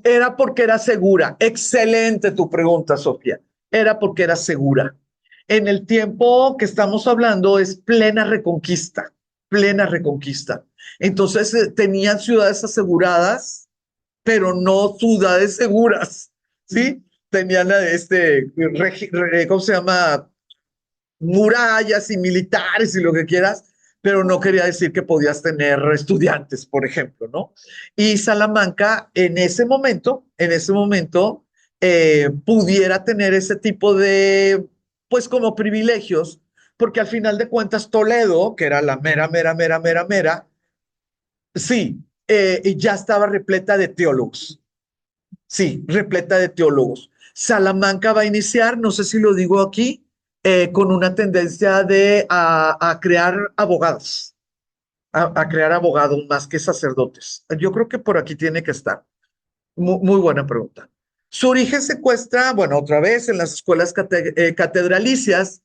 Era porque era segura. Excelente tu pregunta, Sofía. Era porque era segura. En el tiempo que estamos hablando es plena reconquista, plena reconquista. Entonces tenían ciudades aseguradas, pero no ciudades seguras, ¿sí? Tenían ¿cómo se llama? Murallas y militares y lo que quieras, pero no quería decir que podías tener estudiantes, por ejemplo, ¿no? Y Salamanca en ese momento, pudiera tener ese tipo de, pues como privilegios, porque al final de cuentas Toledo, que era la mera, mera, mera, mera, mera, sí, ya estaba repleta de teólogos, sí, repleta de teólogos. Salamanca va a iniciar, no sé si lo digo aquí, con una tendencia a crear abogados, a crear abogados más que sacerdotes. Yo creo que por aquí tiene que estar. Muy buena pregunta. Su origen se encuentra, bueno, otra vez en las escuelas catedralicias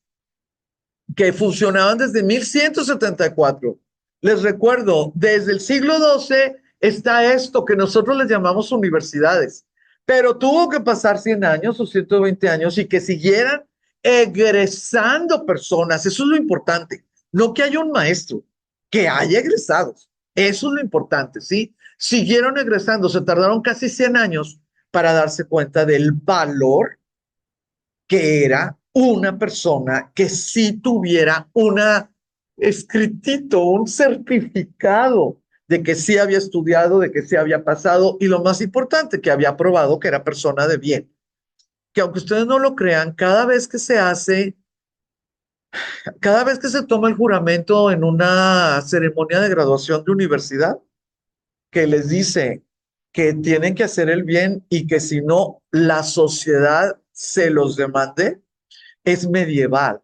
que funcionaban desde 1174. Les recuerdo, desde el siglo XII está esto que nosotros les llamamos universidades, pero tuvo que pasar 100 años o 120 años y que siguieran egresando personas. Eso es lo importante. No que haya un maestro, que haya egresados. Eso es lo importante, ¿sí? Siguieron egresando, se tardaron casi 100 años para darse cuenta del valor que era una persona que sí tuviera una escritito, un certificado de que sí había estudiado, de que sí había pasado y lo más importante, que había probado que era persona de bien. Que aunque ustedes no lo crean, cada vez que se toma el juramento en una ceremonia de graduación de universidad, que les dice que tienen que hacer el bien y que si no, la sociedad se los demande, es medieval.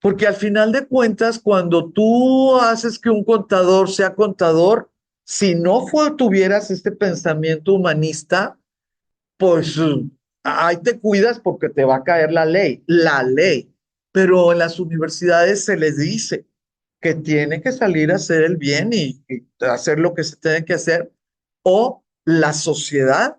Porque al final de cuentas, cuando tú haces que un contador sea contador, si no tuvieras este pensamiento humanista, pues ahí te cuidas porque te va a caer la ley. Pero en las universidades se les dice que tienen que salir a hacer el bien y hacer lo que se tiene que hacer, o la sociedad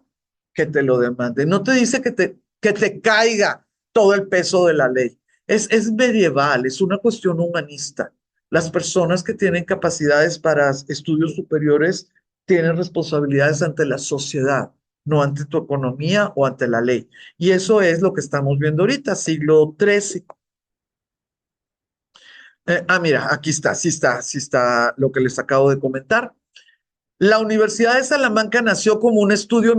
que te lo demande. No te dice que te caiga todo el peso de la ley. Es medieval, es una cuestión humanista. Las personas que tienen capacidades para estudios superiores tienen responsabilidades ante la sociedad, no ante tu economía o ante la ley. Y eso es lo que estamos viendo ahorita, siglo XIII. Mira, aquí está, sí está lo que les acabo de comentar. La Universidad de Salamanca nació como un estudio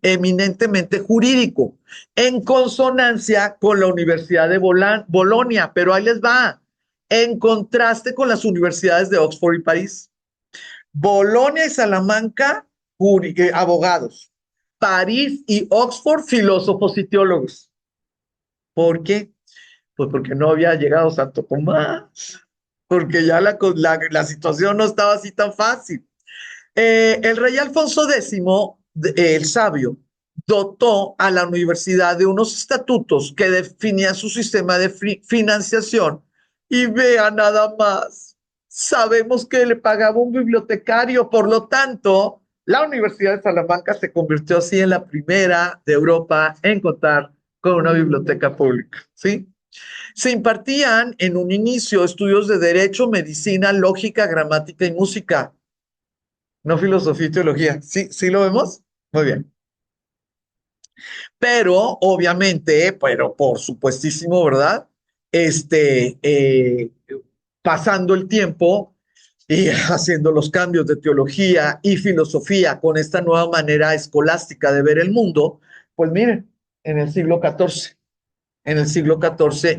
eminentemente jurídico, en consonancia con la Universidad de Bolonia, pero ahí les va, en contraste con las universidades de Oxford y París. Bolonia y Salamanca, abogados. París y Oxford, filósofos y teólogos. ¿Por qué? Pues porque no había llegado Santo Tomás, porque ya la situación no estaba así tan fácil. El rey Alfonso X, el sabio, dotó a la universidad de unos estatutos que definían su sistema de financiación. Y vea nada más, sabemos que le pagaba un bibliotecario, por lo tanto, la Universidad de Salamanca se convirtió así en la primera de Europa en contar con una biblioteca pública, ¿sí? Se impartían en un inicio estudios de derecho, medicina, lógica, gramática y música, no filosofía y teología. ¿Sí, sí lo vemos? Muy bien. Pero obviamente, pero por supuestísimo, ¿verdad? Este, pasando el tiempo y haciendo los cambios de teología y filosofía con esta nueva manera escolástica de ver el mundo, pues miren, en el siglo XIV,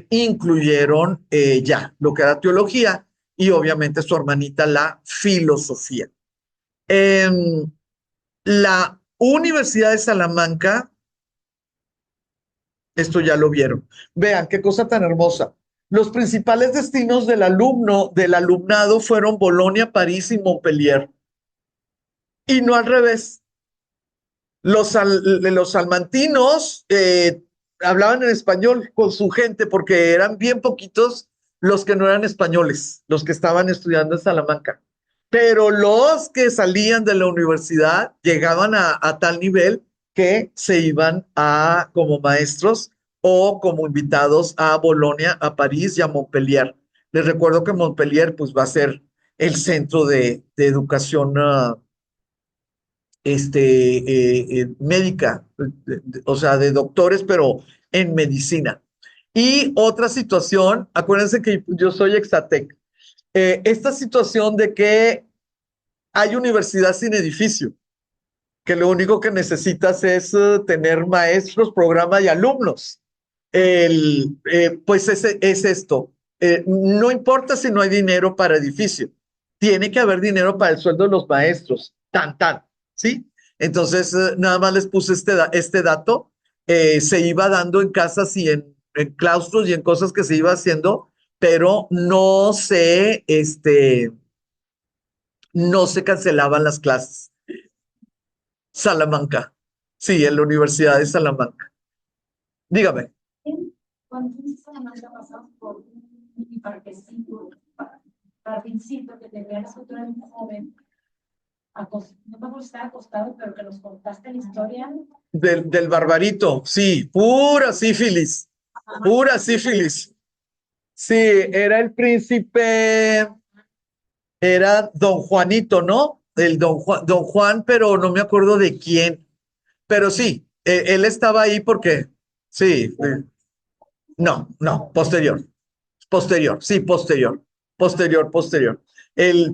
incluyeron ya lo que era teología y obviamente su hermanita la filosofía. La Universidad de Salamanca, esto ya lo vieron. Vean qué cosa tan hermosa. Los principales destinos del alumnado fueron Bolonia, París y Montpellier. Y no al revés. Los salmantinos hablaban en español con su gente porque eran bien poquitos los que no eran españoles, los que estaban estudiando en Salamanca. Pero los que salían de la universidad llegaban a tal nivel que se iban como maestros o como invitados a Bolonia, a París y a Montpellier. Les recuerdo que Montpellier pues va a ser el centro de educación médica, o sea, de doctores, pero en medicina. Y otra situación, acuérdense que yo soy Exatec, esta situación de que hay universidad sin edificio, que lo único que necesitas es tener maestros, programa y alumnos. Pues es esto. No importa si no hay dinero para edificio, tiene que haber dinero para el sueldo de los maestros, tan, ¿sí? Entonces, nada más les puse este dato. Se iba dando en casas y en claustros y en cosas que se iba haciendo, pero no se cancelaban las clases. Salamanca. Sí, en la Universidad de Salamanca. Dígame. Cuando fuiste a Salamanca pasamos por un mini parquecito, jardincito que te veas que tú eres muy joven, no me acuerdo si estaba acostado, pero que nos contaste la historia. Del barbarito, sí, pura sífilis. Sí, era el príncipe, era don Juanito, ¿no? Don Juan, pero no me acuerdo de quién. Pero sí, él estaba ahí porque, sí, no, posterior, sí, posterior.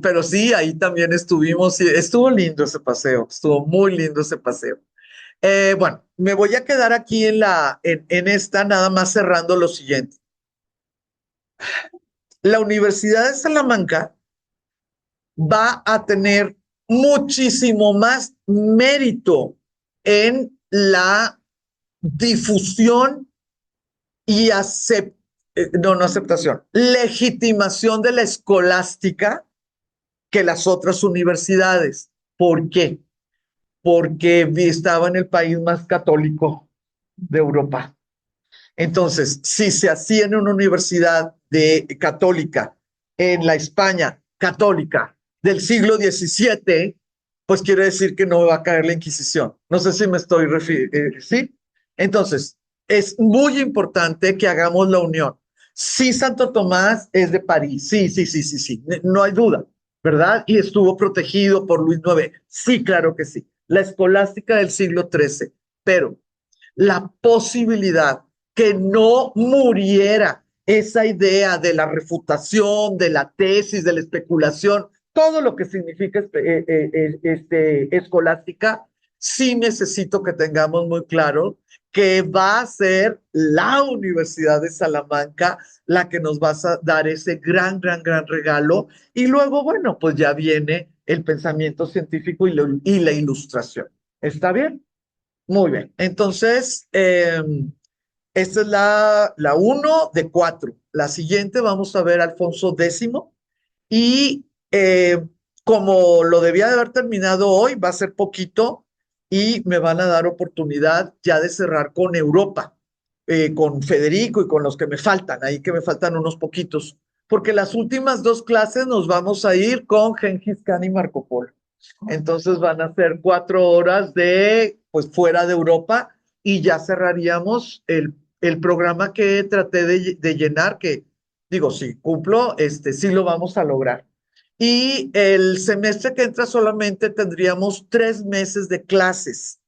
Pero sí, ahí también estuvimos, y estuvo lindo ese paseo, estuvo muy lindo ese paseo. Bueno, me voy a quedar aquí en esta, nada más cerrando lo siguiente. La Universidad de Salamanca va a tener muchísimo más mérito en la difusión y no aceptación, legitimación de la escolástica que las otras universidades. ¿Por qué? Porque estaba en el país más católico de Europa. Entonces, si se hacía en una universidad católica en la España católica del siglo XVII, pues quiere decir que no va a caer la Inquisición. No sé si me estoy refiriendo, ¿sí? Entonces, es muy importante que hagamos la unión. Sí, Santo Tomás es de París, sí, no hay duda, ¿verdad? Y estuvo protegido por Luis IX. Sí, claro que sí. La escolástica del siglo XIII, pero la posibilidad que no muriera esa idea de la refutación, de la tesis, de la especulación, todo lo que significa escolástica, sí necesito que tengamos muy claro que va a ser la Universidad de Salamanca la que nos va a dar ese gran regalo. Y luego, bueno, pues ya viene el pensamiento científico y la ilustración. ¿Está bien? Muy bien. Entonces, esta es la 1 de 4. La siguiente vamos a ver Alfonso X y como lo debía de haber terminado hoy, va a ser poquito y me van a dar oportunidad ya de cerrar con Europa, con Federico y con los que me faltan, ahí que me faltan unos poquitos, porque las últimas 2 clases nos vamos a ir con Gengis Khan y Marco Polo. Entonces van a ser 4 horas pues fuera de Europa y ya cerraríamos el programa que traté de llenar, que digo, si cumplo, sí lo vamos a lograr. Y el semestre que entra solamente tendríamos 3 meses de clases.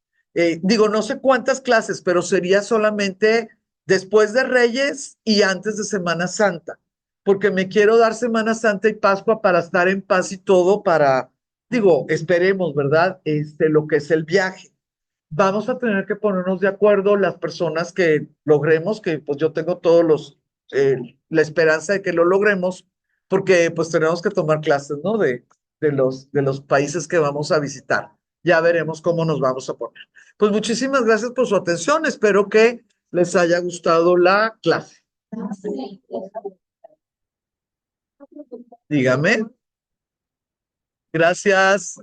Digo, no sé cuántas clases, pero sería solamente después de Reyes y antes de Semana Santa, porque me quiero dar Semana Santa y Pascua para estar en paz y todo, digo, esperemos, ¿verdad? Lo que es el viaje. Vamos a tener que ponernos de acuerdo las personas que logremos, que pues yo tengo eh, la esperanza de que lo logremos, porque pues tenemos que tomar clases, ¿no? De los países que vamos a visitar. Ya veremos cómo nos vamos a poner. Pues muchísimas gracias por su atención. Espero que les haya gustado la clase. Dígame. Gracias.